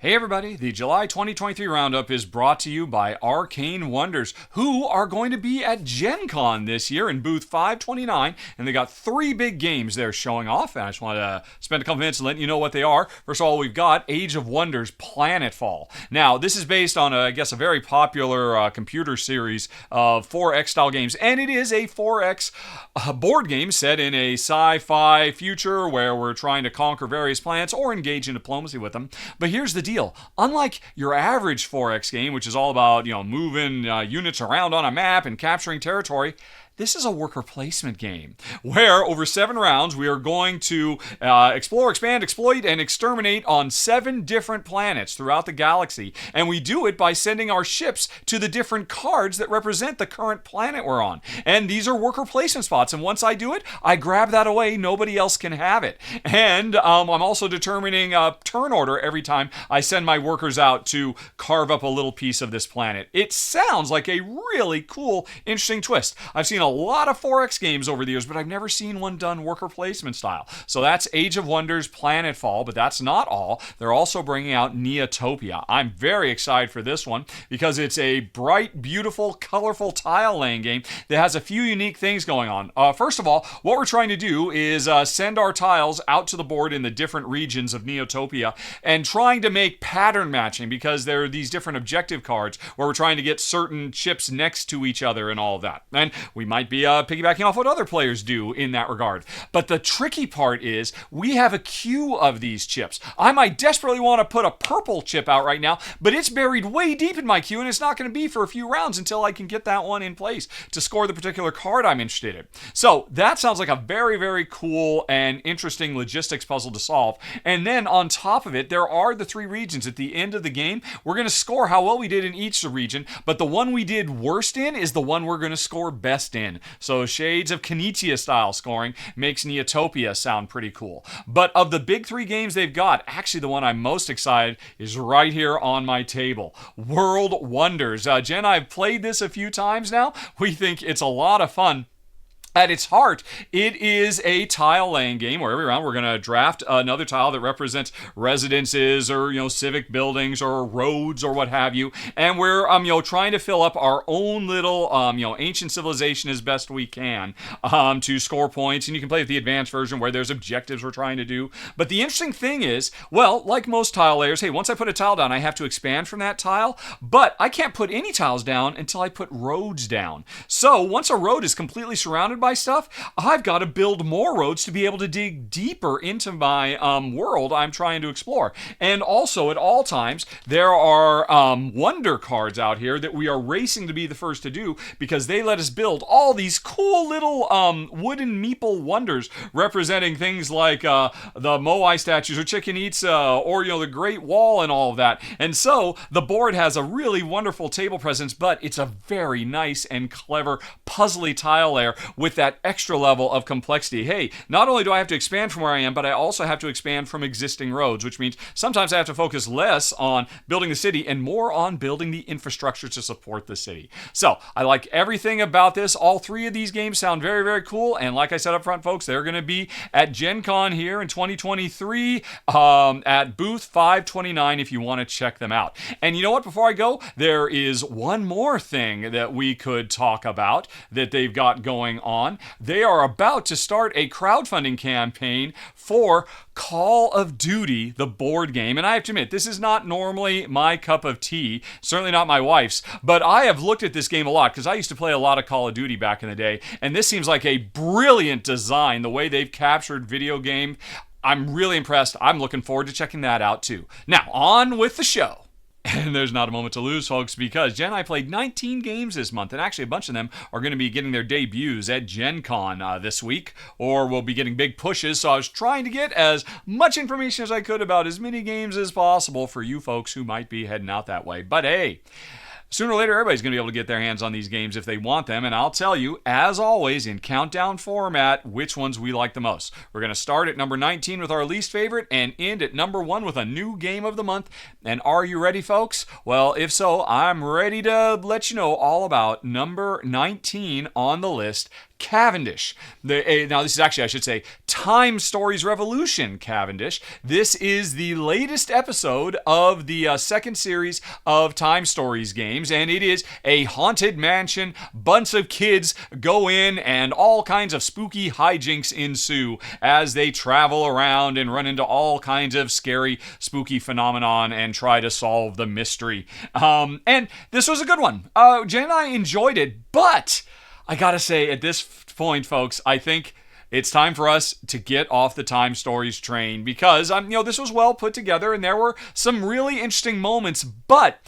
Hey everybody, the July 2023 Roundup is brought to you by Arcane Wonders, who are going to be at Gen Con this year in booth 529, and they got 3 big games they're showing off, and I just want to spend a couple minutes and let you know what they are. First of all, we've got Age of Wonders Planetfall. Now, this is based on, a very popular computer series of 4X style games, and it is a 4X board game set in a sci-fi future where we're trying to conquer various planets or engage in diplomacy with them. But here's the deal. Unlike your average 4X game, which is all about, moving units around on a map and capturing territory, this is a worker placement game where over 7 rounds we are going to explore, expand, exploit, and exterminate on 7 different planets throughout the galaxy. And we do it by sending our ships to the different cards that represent the current planet we're on. And these are worker placement spots. And once I do it, I grab that away. Nobody else can have it. And I'm also determining turn order every time I send my workers out to carve up a little piece of this planet. It sounds like a really cool, interesting twist. I've seen a lot of 4X games over the years, but I've never seen one done worker placement style. So that's Age of Wonders Planetfall, but that's not all. They're also bringing out Neotopia. I'm very excited for this one because it's a bright, beautiful, colorful tile laying game that has a few unique things going on. First of all, what we're trying to do is send our tiles out to the board in the different regions of Neotopia and trying to make pattern matching because there are these different objective cards where we're trying to get certain chips next to each other and all of that. And we might be piggybacking off what other players do in that regard. But the tricky part is we have a queue of these chips. I might desperately want to put a purple chip out right now, but it's buried way deep in my queue and it's not going to be for a few rounds until I can get that one in place to score the particular card I'm interested in. So that sounds like a very, very cool and interesting logistics puzzle to solve. And then on top of it, there are the 3 regions. At the end of the game, we're going to score how well we did in each region, but the one we did worst in is the one we're going to score best in. So shades of Kanitia style scoring makes Neotopia sound pretty cool. But of the big 3 games they've got, actually the one I'm most excited is right here on my table. World Wonders. Jen and I have played this a few times now. We think it's a lot of fun. At its heart, it is a tile laying game where every round we're going to draft another tile that represents residences or, civic buildings or roads or what have you. And we're, trying to fill up our own little, ancient civilization as best we can to score points. And you can play with the advanced version where there's objectives we're trying to do. But the interesting thing is, well, like most tile layers, hey, once I put a tile down, I have to expand from that tile. But I can't put any tiles down until I put roads down. So once a road is completely surrounded by stuff, I've got to build more roads to be able to dig deeper into my world I'm trying to explore. And also at all times there are wonder cards out here that we are racing to be the first to do because they let us build all these cool little wooden meeple wonders representing things like the Moai statues or Chichen Itza or the Great Wall and all of that. And so the board has a really wonderful table presence, but it's a very nice and clever puzzly tile layer with that extra level of complexity. Hey, not only do I have to expand from where I am, but I also have to expand from existing roads, which means sometimes I have to focus less on building the city and more on building the infrastructure to support the city. So I like everything about this. All 3 of these games sound very, very cool. And like I said up front, folks, they're going to be at Gen Con here in 2023 at booth 529 if you want to check them out. And you know what? Before I go, there is one more thing that we could talk about that they've got going on. They are about to start a crowdfunding campaign for Call of Duty, the board game. And I have to admit, this is not normally my cup of tea, certainly not my wife's, but I have looked at this game a lot because I used to play a lot of Call of Duty back in the day, and this seems like a brilliant design, the way they've captured video game. I'm really impressed. I'm looking forward to checking that out too. Now, on with the show. And there's not a moment to lose, folks, because Jen and I played 19 games this month, and actually a bunch of them are going to be getting their debuts at Gen Con this week, or we'll be getting big pushes, so I was trying to get as much information as I could about as many games as possible for you folks who might be heading out that way. But hey, sooner or later, everybody's going to be able to get their hands on these games if they want them, and I'll tell you, as always, in countdown format, which ones we like the most. We're going to start at number 19 with our least favorite and end at number 1 with a new game of the month. And are you ready, folks? Well, if so, I'm ready to let you know all about number 19 on the list, Cavendish. Now, this is actually, I should say, Time Stories Revolution Cavendish. This is the latest episode of the second series of Time Stories games, and it is a haunted mansion. Bunch of kids go in, and all kinds of spooky hijinks ensue as they travel around and run into all kinds of scary, spooky phenomenon and try to solve the mystery. And this was a good one. Jen and I enjoyed it, but I gotta say, at this point, folks, I think it's time for us to get off the Time Stories train because, this was well put together and there were some really interesting moments, but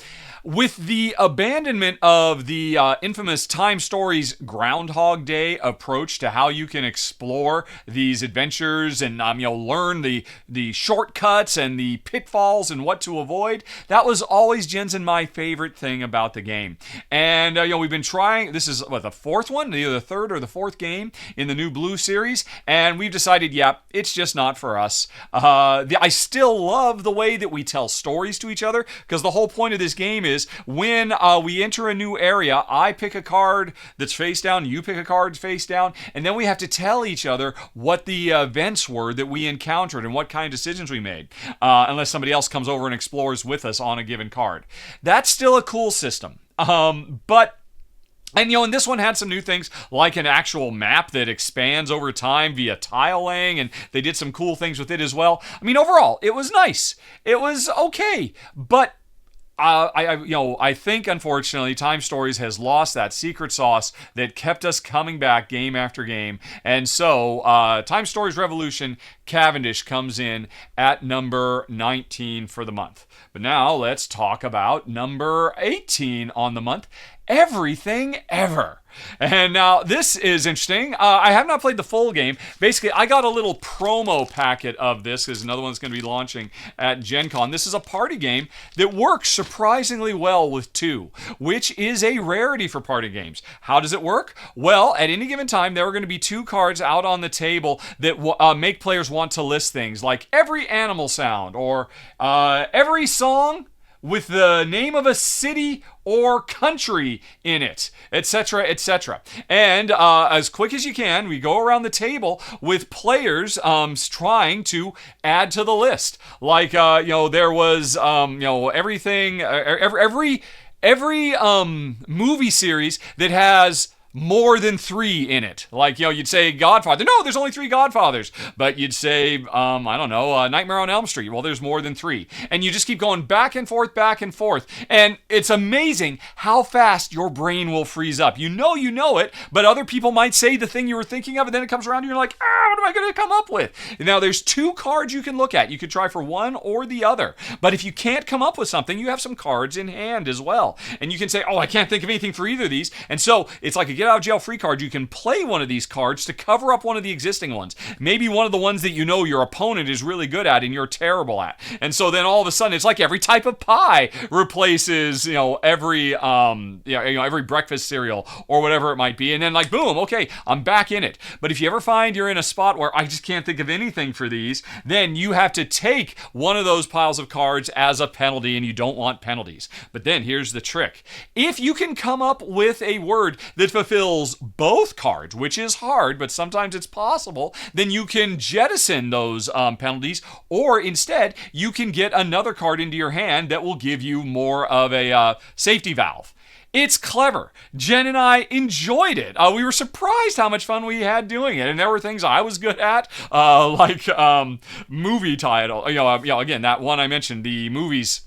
with the abandonment of the infamous Time Stories Groundhog Day approach to how you can explore these adventures and learn the shortcuts and the pitfalls and what to avoid, that was always Jen's and my favorite thing about the game. And we've been trying. This is the fourth one, either the third or the fourth game in the new Blue series, and we've decided, it's just not for us. I still love the way that we tell stories to each other because the whole point of this game is when we enter a new area, I pick a card that's face down, you pick a card face down, and then we have to tell each other what the events were that we encountered and what kind of decisions we made, unless somebody else comes over and explores with us on a given card. That's still a cool system. And this one had some new things, like an actual map that expands over time via tile laying, and they did some cool things with it as well. Overall, it was nice. It was okay, but I think, unfortunately, Time Stories has lost that secret sauce that kept us coming back game after game. And so, Time Stories Revolution Cavendish comes in at number 19 for the month. But now, let's talk about number 18 on the month, Everything Ever. And now this is interesting. I have not played the full game. Basically, I got a little promo packet of this because another one's going to be launching at Gen Con. This is a party game that works surprisingly well with two, which is a rarity for party games. How does it work? Well, at any given time, there are going to be two cards out on the table that make players want to list things like every animal sound or every song with the name of a city or country in it, etc., etc. And as quick as you can, we go around the table with players trying to add to the list. Like, there was, everything, every movie series that has more than 3 in it. Like, you'd say Godfather. No, there's only 3 Godfathers. But you'd say, Nightmare on Elm Street. Well, there's more than 3. And you just keep going back and forth, back and forth. And it's amazing how fast your brain will freeze up. You know it, but other people might say the thing you were thinking of, and then it comes around and you're like, what am I going to come up with? Now, there's 2 cards you can look at. You could try for one or the other. But if you can't come up with something, you have some cards in hand as well. And you can say, I can't think of anything for either of these. And so it's like a get out of jail free card. You can play one of these cards to cover up one of the existing ones. Maybe one of the ones that your opponent is really good at and you're terrible at. And so then all of a sudden it's like every type of pie replaces, every breakfast cereal or whatever it might be. And then like, boom, okay, I'm back in it. But if you ever find you're in a spot where I just can't think of anything for these, then you have to take one of those piles of cards as a penalty, and you don't want penalties. But then here's the trick. If you can come up with a word that fulfills both cards, which is hard, but sometimes it's possible, then you can jettison those penalties, or instead, you can get another card into your hand that will give you more of a safety valve. It's clever. Jen and I enjoyed it. We were surprised how much fun we had doing it, and there were things I was good at, like movie title. Again, that one I mentioned, the movies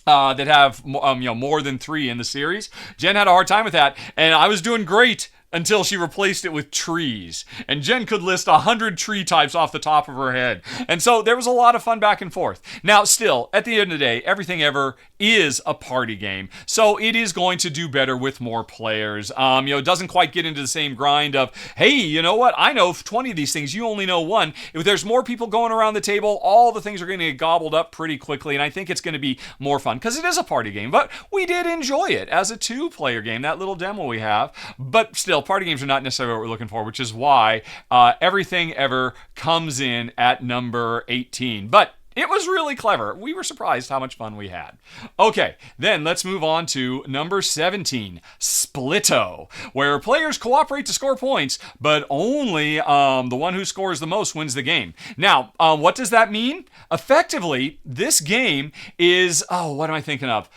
that have more than 3 in the series. Jen had a hard time with that, and I was doing great until she replaced it with trees. And Jen could list 100 tree types off the top of her head. And so there was a lot of fun back and forth. Now, still, at the end of the day, Everything Ever is a party game. So it is going to do better with more players. It doesn't quite get into the same grind of, hey, you know what? I know 20 of these things. You only know 1. If there's more people going around the table, all the things are going to get gobbled up pretty quickly. And I think it's going to be more fun because it is a party game. But we did enjoy it as a 2-player game, that little demo we have. But still, party games are not necessarily what we're looking for, which is why Everything Ever comes in at number 18. But It was really clever. We were surprised how much fun we had. Okay, then let's move on to number 17, Splito, where players cooperate to score points, but only the one who scores the most wins the game. Now, what does that mean? Effectively, this game is, what am I thinking of?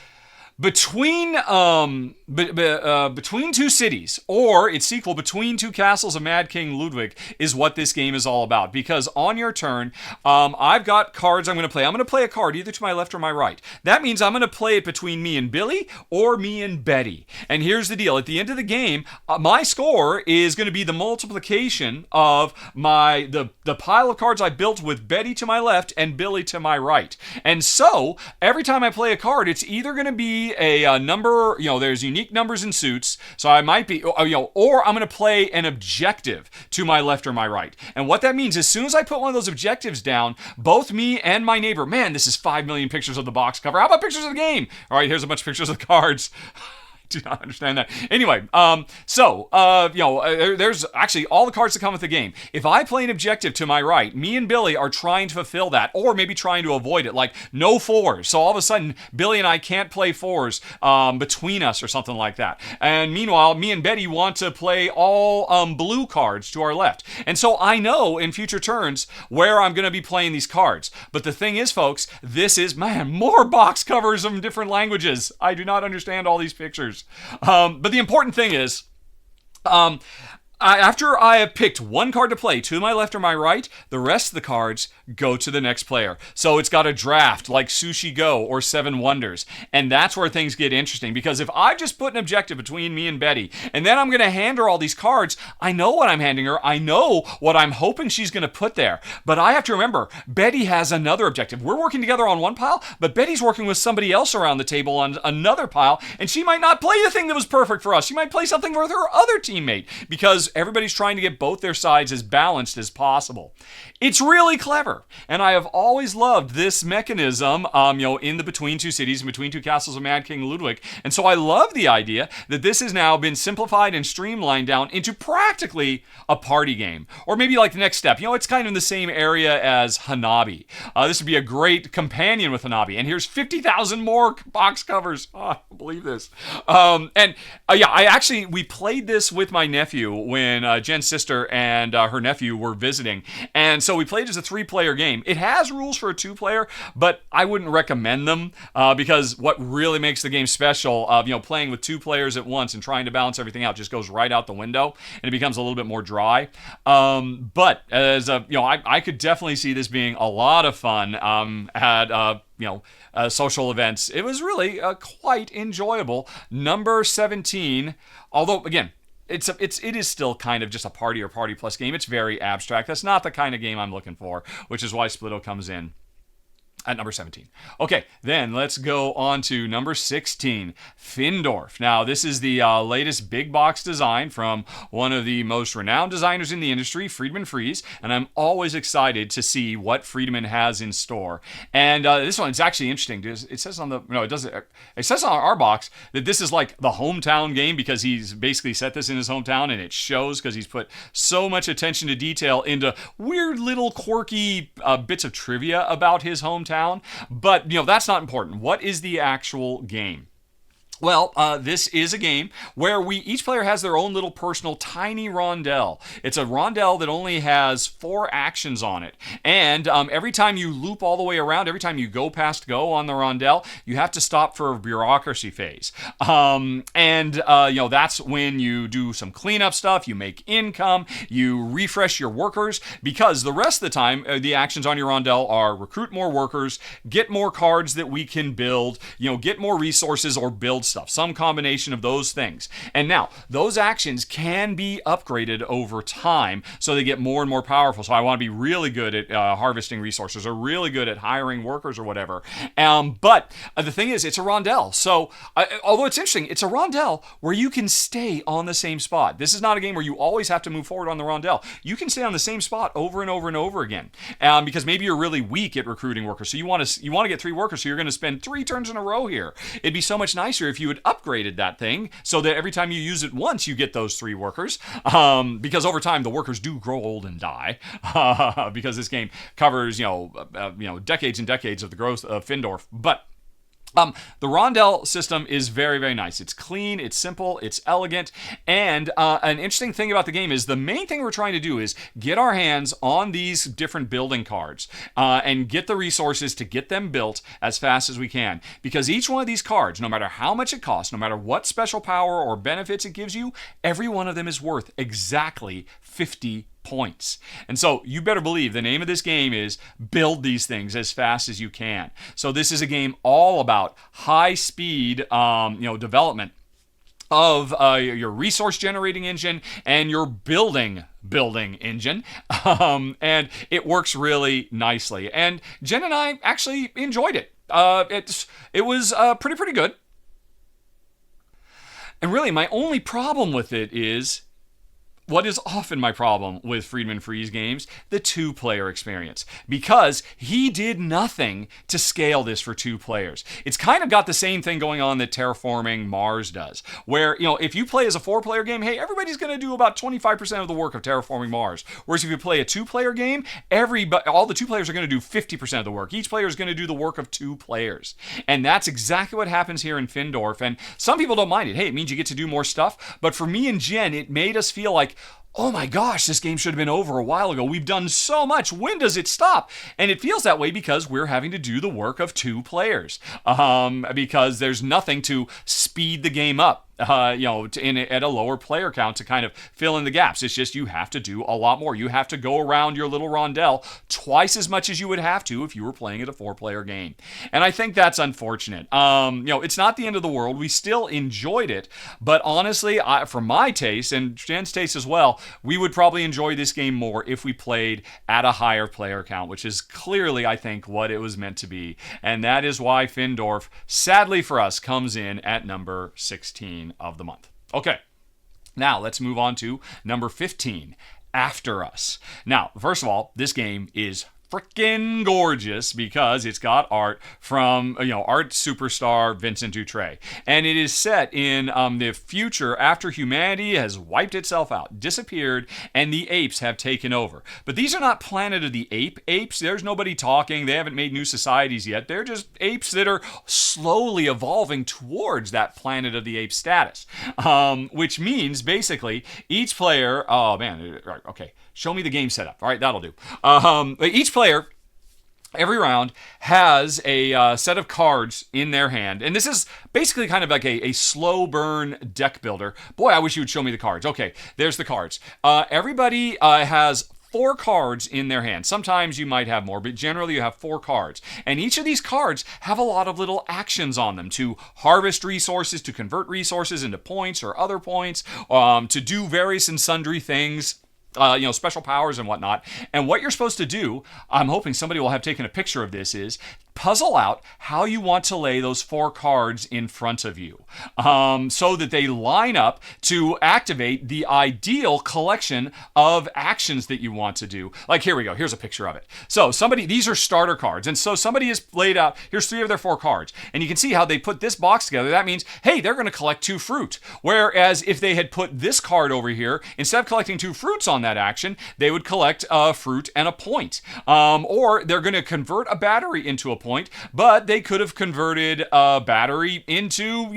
Between two cities, or its sequel, Between Two Castles of Mad King Ludwig, is what this game is all about. Because on your turn, I've got cards I'm going to play. I'm going to play a card either to my left or my right. That means I'm going to play it between me and Billy or me and Betty. And here's the deal. At the end of the game, my score is going to be the multiplication of the pile of cards I built with Betty to my left and Billy to my right. And so, every time I play a card, it's either going to be a number, there's unique numbers and suits, so I might be, or I'm going to play an objective to my left or my right. And what that means, as soon as I put one of those objectives down, both me and my neighbor, man, this is 5 million pictures of the box cover. How about pictures of the game? All right, here's a bunch of pictures of the cards. Do not understand that. Anyway, there's actually all the cards that come with the game. If I play an objective to my right, me and Billy are trying to fulfill that, or maybe trying to avoid it, like no fours. So all of a sudden, Billy and I can't play fours between us or something like that. And meanwhile, me and Betty want to play all blue cards to our left. And so I know in future turns where I'm going to be playing these cards. But the thing is, folks, this is, more box covers in different languages. I do not understand all these pictures. But the important thing is, after I have picked one card to play to my left or my right, the rest of the cards go to the next player. So it's got a draft like Sushi Go or Seven Wonders. And that's where things get interesting, because if I've just put an objective between me and Betty, and then I'm going to hand her all these cards, I know what I'm handing her. I know what I'm hoping she's going to put there. But I have to remember, Betty has another objective. We're working together on one pile, but Betty's working with somebody else around the table on another pile, and she might not play the thing that was perfect for us. She might play something with her other teammate, because everybody's trying to get both their sides as balanced as possible. It's really clever, and I have always loved this mechanism, in the Between Two Cities and Between Two Castles of Mad King Ludwig. And so I love the idea that this has now been simplified and streamlined down into practically a party game, or maybe like the next step. It's kind of in the same area as Hanabi. This would be a great companion with Hanabi. And here's 50,000 more box covers. Oh, I can't believe this. We played this with my nephew when Jen's sister and her nephew were visiting. And so we played as a 3-player game. It has rules for a 2-player, but I wouldn't recommend them because what really makes the game special, playing with 2 players at once and trying to balance everything out, just goes right out the window, and it becomes a little bit more dry. But as I could definitely see this being a lot of fun at social events. It was really quite enjoyable. Number 17, although again, it is still kind of just a party or party plus game. It's very abstract. That's not the kind of game I'm looking for, which is why Splito comes in at number 17. Okay, then let's go on to number 16, Findorff. Now, this is the latest big box design from one of the most renowned designers in the industry, Friedemann Friese, and I'm always excited to see what Friedemann has in store. And this one is actually interesting. It says on it says on our box that this is like the hometown game, because he's basically set this in his hometown, and it shows because he's put so much attention to detail into weird little quirky bits of trivia about his hometown. But, that's not important. What is the actual game? Well, this is a game where each player has their own little personal tiny rondelle. It's a rondelle that only has 4 actions on it. And every time you loop all the way around, every time you go past go on the rondelle, you have to stop for a bureaucracy phase. That's when you do some cleanup stuff, you make income, you refresh your workers, because the rest of the time, the actions on your rondelle are recruit more workers, get more cards that we can build, get more resources or build stuff, some combination of those things. And now, those actions can be upgraded over time, so they get more and more powerful. So I want to be really good at harvesting resources, or really good at hiring workers or whatever. But the thing is, it's a rondelle. So, although it's interesting, it's a rondelle where you can stay on the same spot. This is not a game where you always have to move forward on the rondelle. You can stay on the same spot over and over and over again, because maybe you're really weak at recruiting workers. So you want to get 3 workers, so you're going to spend 3 turns in a row here. It'd be so much nicer if if you had upgraded that thing so that every time you use it once, you get those 3 workers. Because over time, the workers do grow old and die. Because this game covers, decades and decades of the growth of Findorff. But the rondel system is very, very nice. It's clean, it's simple, it's elegant, and an interesting thing about the game is the main thing we're trying to do is get our hands on these different building cards and get the resources to get them built as fast as we can. Because each one of these cards, no matter how much it costs, no matter what special power or benefits it gives you, every one of them is worth exactly 50 points. And so you better believe the name of this game is build these things as fast as you can. So this is a game all about high speed, development of your resource generating engine and your building engine. And it works really nicely. And Jen and I actually enjoyed it. It was pretty good. And really, my only problem with it is what is often my problem with Friedemann Friese games, the 2-player experience. Because he did nothing to scale this for 2 players. It's kind of got the same thing going on that Terraforming Mars does. Where, if you play as a 4-player game, hey, everybody's going to do about 25% of the work of Terraforming Mars. Whereas if you play a 2-player game, all the 2 players are going to do 50% of the work. Each player is going to do the work of 2 players. And that's exactly what happens here in Findorff. And some people don't mind it. Hey, it means you get to do more stuff. But for me and Jen, it made us feel like, oh my gosh, this game should have been over a while ago. We've done so much. When does it stop? And it feels that way because we're having to do the work of 2 players. Because there's nothing to speed the game up. At a lower player count to kind of fill in the gaps. It's just you have to do a lot more. You have to go around your little rondel twice as much as you would have to if you were playing at a 4-player game. And I think that's unfortunate. It's not the end of the world. We still enjoyed it. But honestly, for my taste, and Jen's taste as well, we would probably enjoy this game more if we played at a higher player count, which is clearly, I think, what it was meant to be. And that is why Findorff, sadly for us, comes in at number 16 of the month. Okay, now let's move on to number 15, After Us. Now, first of all, this game is freaking gorgeous because it's got art from, art superstar Vincent Dutrait. And it is set in the future after humanity has wiped itself out, disappeared, and the apes have taken over. But these are not Planet of the apes. There's nobody talking. They haven't made new societies yet. They're just apes that are slowly evolving towards that Planet of the Apes status. Which means, basically, each player... Oh, man. Okay. Show me the game setup. All right, that'll do. Each player, every round, has a set of cards in their hand. And this is basically kind of like a slow burn deck builder. Boy, I wish you would show me the cards. Okay, there's the cards. Everybody has 4 cards in their hand. Sometimes you might have more, but generally you have 4 cards. And each of these cards have a lot of little actions on them to harvest resources, to convert resources into points or other points, to do various and sundry things. Special powers and whatnot. And what you're supposed to do, I'm hoping somebody will have taken a picture of this, is puzzle out how you want to lay those 4 cards in front of you so that they line up to activate the ideal collection of actions that you want to do. Like, here we go. Here's a picture of it. So these are starter cards. And so somebody has laid out, here's 3 of their 4 cards. And you can see how they put this box together. That means, hey, they're going to collect 2 fruit. Whereas if they had put this card over here, instead of collecting 2 fruits on that action, they would collect a fruit and a point. Or they're going to convert a battery into a point, but they could have converted a battery into,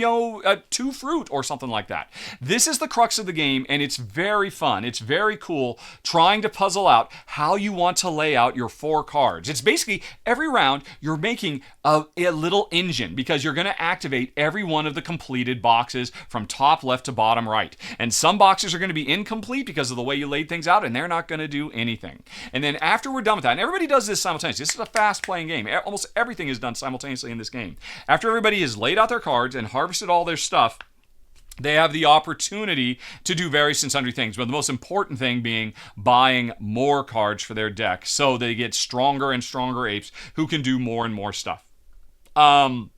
2 fruit or something like that. This is the crux of the game, and it's very fun. It's very cool trying to puzzle out how you want to lay out your 4 cards. It's basically every round you're making a little engine because you're going to activate every one of the completed boxes from top left to bottom right. And some boxes are going to be incomplete because of the way you laid things out, and they're not going to do anything. And then after we're done with that, and everybody does this simultaneously. This is a fast-playing game. Almost everything is done simultaneously in this game. After everybody has laid out their cards and harvested all their stuff, they have the opportunity to do various and sundry things, but the most important thing being buying more cards for their deck so they get stronger and stronger apes who can do more and more stuff. And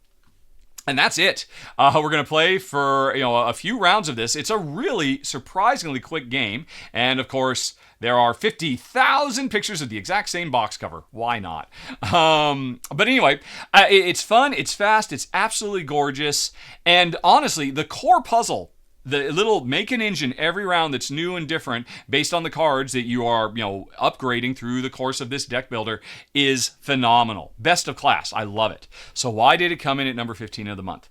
that's it. We're going to play for a few rounds of this. It's a really surprisingly quick game. And of course, There are 50,000 pictures of the exact same box cover. Why not? But anyway, it's fun, it's fast, it's absolutely gorgeous, and honestly, the core puzzle, the little make an engine every round that's new and different based on the cards that you are, upgrading through the course of this deck builder is phenomenal. Best of class. I love it. So why did it come in at number 15 of the month?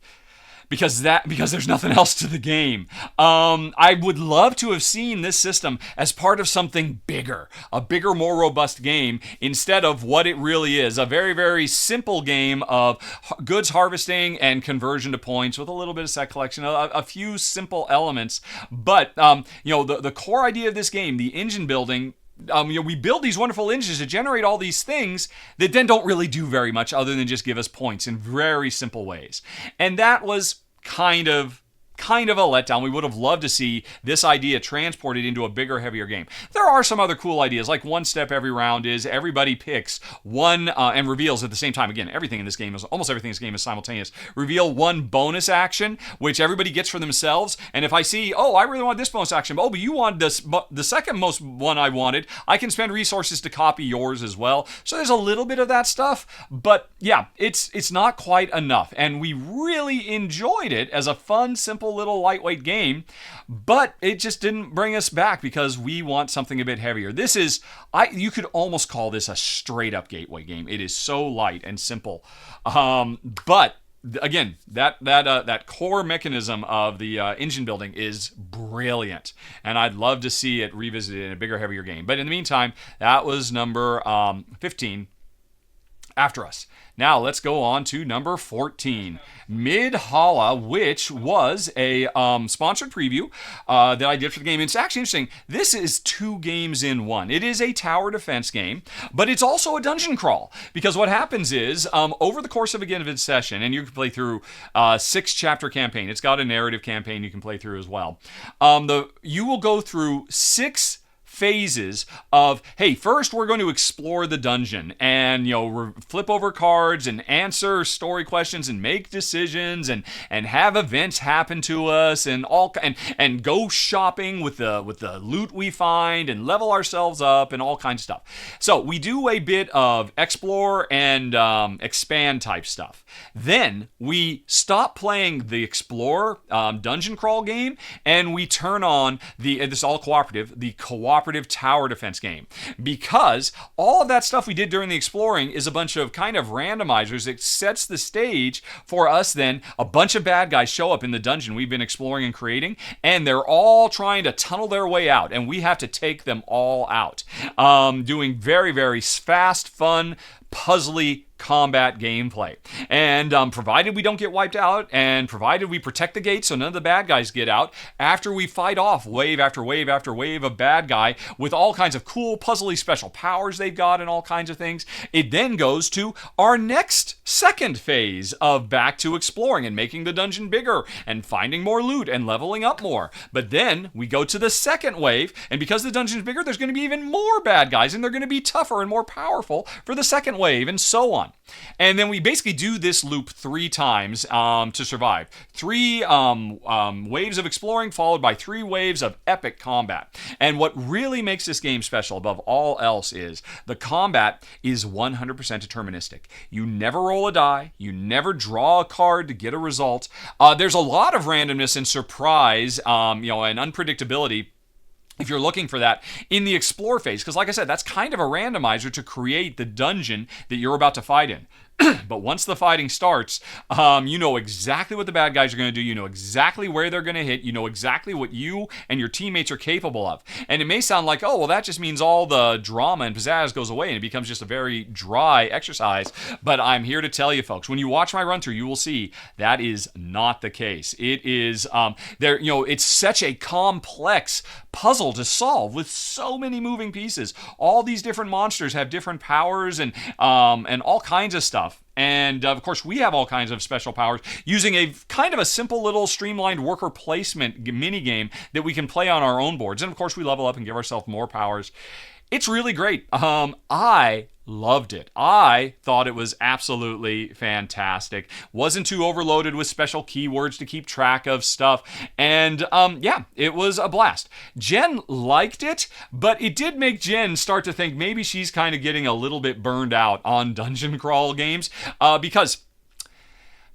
Because there's nothing else to the game. I would love to have seen this system as part of something bigger, a bigger, more robust game, instead of what it really is, a very, very simple game of goods harvesting and conversion to points with a little bit of set collection, a few simple elements. But, the core idea of this game, the engine building, we build these wonderful engines to generate all these things that then don't really do very much other than just give us points in very simple ways. And that was kind of a letdown. We would have loved to see this idea transported into a bigger, heavier game. There are some other cool ideas, like one step every round is everybody picks one and reveals at the same time. Again, almost everything in this game is simultaneous. Reveal one bonus action, which everybody gets for themselves. And if I see, I really want this bonus action, but you want the second most one I wanted, I can spend resources to copy yours as well. So there's a little bit of that stuff, but yeah, it's not quite enough. And we really enjoyed it as a fun, simple little lightweight game, but it just didn't bring us back because we want something a bit heavier. This is, you could almost call this a straight up gateway game. It is so light and simple. But again, that core mechanism of the engine building is brilliant, and I'd love to see it revisited in a bigger, heavier game. But in the meantime, that was number 15 after us. Now let's go on to number 14, Midhalla, which was a sponsored preview that I did for the game. It's actually interesting. This is 2 games in one. It is a tower defense game, but it's also a dungeon crawl, because what happens is over the course of a given session, and you can play through a 6-chapter campaign. It's got a narrative campaign you can play through as well. You will go through 6 phases of, hey, first we're going to explore the dungeon and flip over cards and answer story questions and make decisions and have events happen to us and and go shopping with the loot we find and level ourselves up and all kinds of stuff. So we do a bit of explore and expand type stuff. Then we stop playing the explore dungeon crawl game and we turn on this is all cooperative, the cooperative tower defense game, because all of that stuff we did during the exploring is a bunch of kind of randomizers that sets the stage for us. Then a bunch of bad guys show up in the dungeon we've been exploring and creating, and they're all trying to tunnel their way out, and we have to take them all out, doing very, very fast, fun, puzzly combat gameplay. And provided we don't get wiped out, and provided we protect the gate so none of the bad guys get out, after we fight off wave after wave after wave of bad guy with all kinds of cool puzzly special powers they've got and all kinds of things, it then goes to our next second phase of back to exploring and making the dungeon bigger and finding more loot and leveling up more. But then we go to the second wave, and because the dungeon's bigger, there's going to be even more bad guys, and they're going to be tougher and more powerful for the second wave, and so on. And then we basically do this loop 3 times to survive. 3 waves of exploring followed by 3 waves of epic combat. And what really makes this game special above all else is the combat is 100% deterministic. You never roll a die. You never draw a card to get a result. There's a lot of randomness and surprise, and unpredictability, if you're looking for that in the explore phase, because like I said, that's kind of a randomizer to create the dungeon that you're about to fight in. But once the fighting starts, you know exactly what the bad guys are going to do. You know exactly where they're going to hit. You know exactly what you and your teammates are capable of. And it may sound like, oh, well, that just means all the drama and pizzazz goes away and it becomes just a very dry exercise. But I'm here to tell you, folks, when you watch my run through, you will see that is not the case. It is it's such a complex puzzle to solve with so many moving pieces. All these different monsters have different powers and all kinds of stuff. And of course, we have all kinds of special powers using a kind of a simple little streamlined worker placement mini game that we can play on our own boards. And of course, we level up and give ourselves more powers. It's really great. I loved it. I thought it was absolutely fantastic. Wasn't too overloaded with special keywords to keep track of stuff. And yeah, it was a blast. Jen liked it, but it did make Jen start to think maybe she's kind of getting a little bit burned out on dungeon crawl games because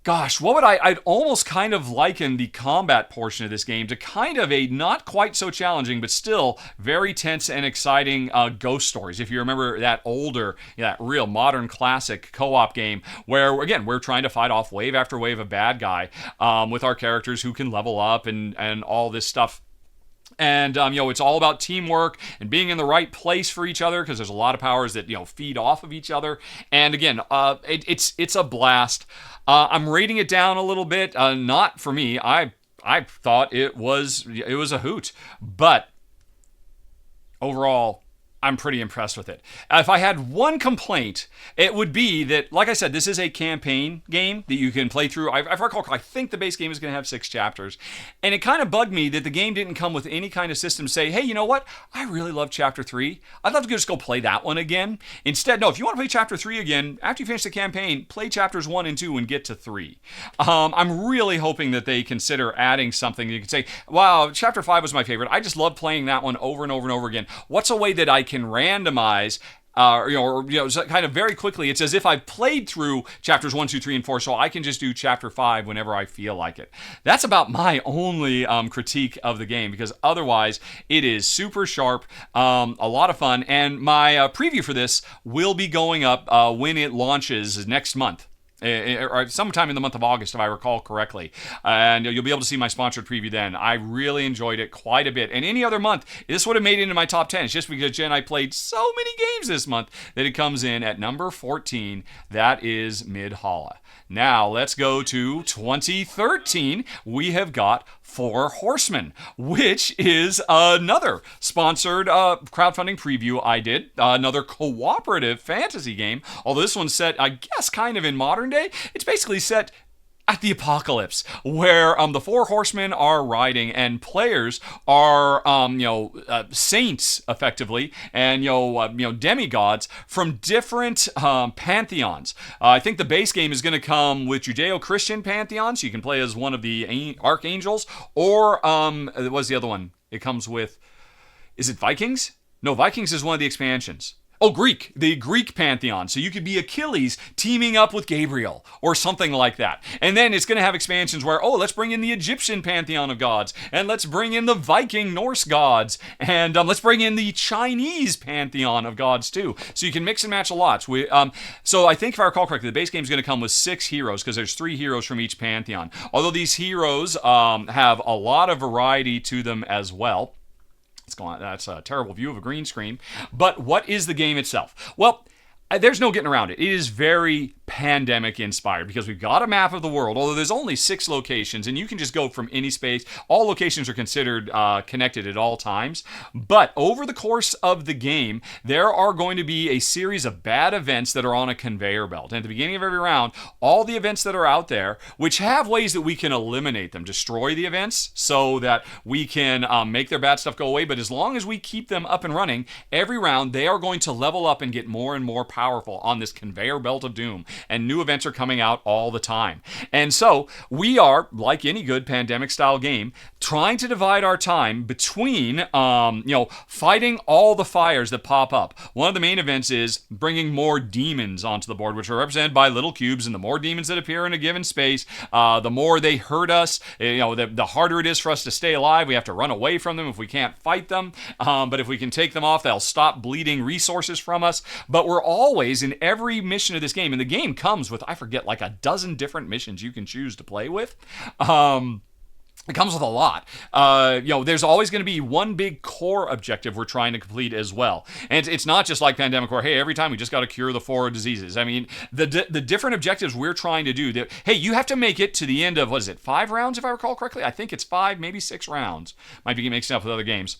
gosh, what would I'd almost kind of liken the combat portion of this game to kind of a not quite so challenging, but still very tense and exciting Ghost Stories. If you remember that older, that real modern classic co-op game where, again, we're trying to fight off wave after wave of bad guy with our characters who can level up and all this stuff. And, it's all about teamwork and being in the right place for each other because there's a lot of powers that, feed off of each other. And again, it's a blast. I'm rating it down a little bit. Not for me. I thought it was a hoot. But overall, I'm pretty impressed with it. If I had one complaint, it would be that, like I said, this is a campaign game that you can play through. I think the base game is going to have 6 chapters. And it kind of bugged me that the game didn't come with any kind of system to say, hey, you know what? I really love Chapter 3. I'd love to just go play that one again. Instead, no, if you want to play Chapter 3 again, after you finish the campaign, play Chapters 1 and 2 and get to 3. I'm really hoping that they consider adding something. You can say, wow, Chapter 5 was my favorite. I just love playing that one over and over and over again. What's a way that I can randomize kind of very quickly. It's as if I've played through chapters 1, 2, 3, and 4, so I can just do chapter 5 whenever I feel like it. That's about my only critique of the game, because otherwise it is super sharp, a lot of fun, and my preview for this will be going up when it launches next month. Or sometime in the month of August, if I recall correctly. And you'll be able to see my sponsored preview then. I really enjoyed it quite a bit. And any other month, this would have made it into my top 10. It's just because Jen and I played so many games this month that it comes in at number 14. That is Midhalla. Now, let's go to 2013. We have got For Horsemen, which is another sponsored crowdfunding preview I did. Another cooperative fantasy game, although this one's set, I guess, kind of in modern day. It's basically set at the apocalypse, where the 4 horsemen are riding, and players are, saints, effectively, and, demigods from different pantheons. I think the base game is going to come with Judeo-Christian pantheon, so you can play as one of the archangels, or, what's the other one? It comes with, is it Vikings? No, Vikings is one of the expansions. Oh, Greek, the Greek pantheon. So you could be Achilles teaming up with Gabriel or something like that. And then it's going to have expansions where, let's bring in the Egyptian pantheon of gods, and let's bring in the Viking Norse gods, and let's bring in the Chinese pantheon of gods too. So you can mix and match a lot. So I think if I recall correctly, the base game is going to come with 6 heroes because there's 3 heroes from each pantheon. Although these heroes have a lot of variety to them as well. That's a terrible view of a green screen. But what is the game itself? Well, there's no getting around it. It is very pandemic inspired because we've got a map of the world, although there's only 6 locations and you can just go from any space. All locations are considered connected at all times. But over the course of the game, there are going to be a series of bad events that are on a conveyor belt. And at the beginning of every round, all the events that are out there, which have ways that we can eliminate them, destroy the events so that we can make their bad stuff go away. But as long as we keep them up and running, every round they are going to level up and get more and more powerful on this conveyor belt of doom. And new events are coming out all the time. And so we are, like any good pandemic-style game, trying to divide our time between, fighting all the fires that pop up. One of the main events is bringing more demons onto the board, which are represented by little cubes. And the more demons that appear in a given space, the more they hurt us. The harder it is for us to stay alive. We have to run away from them if we can't fight them. But if we can take them off, they'll stop bleeding resources from us. But we're always in every mission of this game, and the game comes with, I forget, like a dozen different missions you can choose to play with. It comes with a lot. There's always going to be one big core objective we're trying to complete as well. And it's not just like Pandemic where, hey, every time we just got to cure the 4 diseases. I mean, the different objectives we're trying to do, hey, you have to make it to the end of, 5 rounds, if I recall correctly? I think it's 5, maybe 6 rounds. Might be mixed up with other games.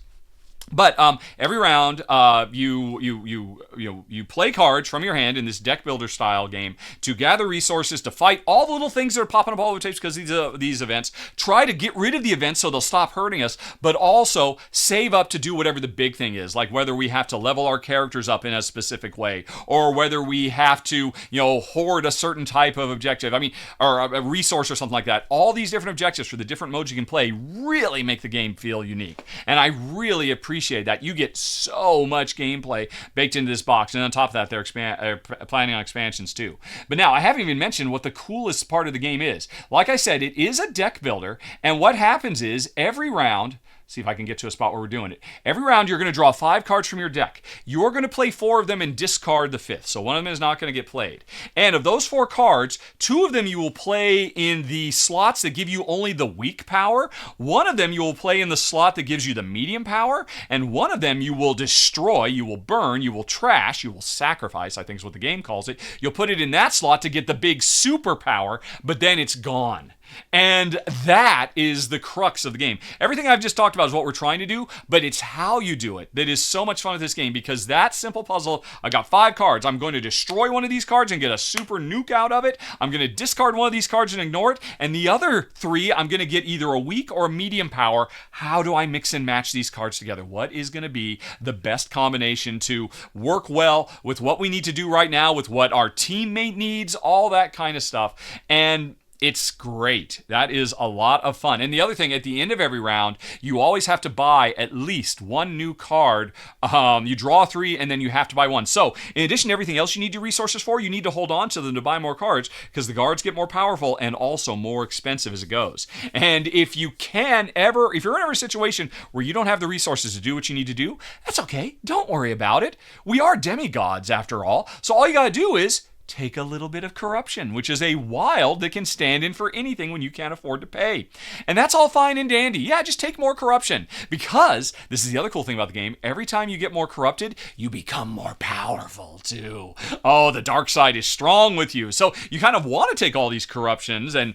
But every round, you play cards from your hand in this deck builder style game to gather resources to fight all the little things that are popping up all over the tapes because these events. Try to get rid of the events so they'll stop hurting us, but also save up to do whatever the big thing is, like whether we have to level our characters up in a specific way, or whether we have to hoard a certain type of objective. I mean, or a resource or something like that. All these different objectives for the different modes you can play really make the game feel unique, and I really appreciate that. You get so much gameplay baked into this box, and on top of that, they're planning on expansions too. But now, I haven't even mentioned what the coolest part of the game is. Like I said, it is a deck builder, and what happens is every round, see if I can get to a spot where we're doing it. Every round, you're going to draw 5 cards from your deck. You're going to play 4 of them and discard the 5th. So one of them is not going to get played. And of those 4 cards, 2 of them you will play in the slots that give you only the weak power. One of them you will play in the slot that gives you the medium power. And one of them you will destroy, you will burn, you will trash, you will sacrifice, I think is what the game calls it. You'll put it in that slot to get the big super power, but then it's gone. And that is the crux of the game. Everything I've just talked about is what we're trying to do, but it's how you do it that is so much fun with this game, because that simple puzzle, I got 5 cards. I'm going to destroy one of these cards and get a super nuke out of it. I'm going to discard one of these cards and ignore it. And the other 3, I'm going to get either a weak or a medium power. How do I mix and match these cards together? What is going to be the best combination to work well with what we need to do right now, with what our teammate needs, all that kind of stuff. And it's great. That is a lot of fun. And the other thing, at the end of every round, you always have to buy at least 1 new card. You draw 3, and then you have to buy 1. So, in addition to everything else you need your resources for, you need to hold on to them to buy more cards, because the cards get more powerful and also more expensive as it goes. And if you're in a situation where you don't have the resources to do what you need to do, that's okay. Don't worry about it. We are demigods, after all. So all you gotta do is take a little bit of corruption, which is a wild that can stand in for anything when you can't afford to pay. And that's all fine and dandy. Yeah, just take more corruption. Because, this is the other cool thing about the game, every time you get more corrupted, you become more powerful too. Oh, the dark side is strong with you. So you kind of want to take all these corruptions and,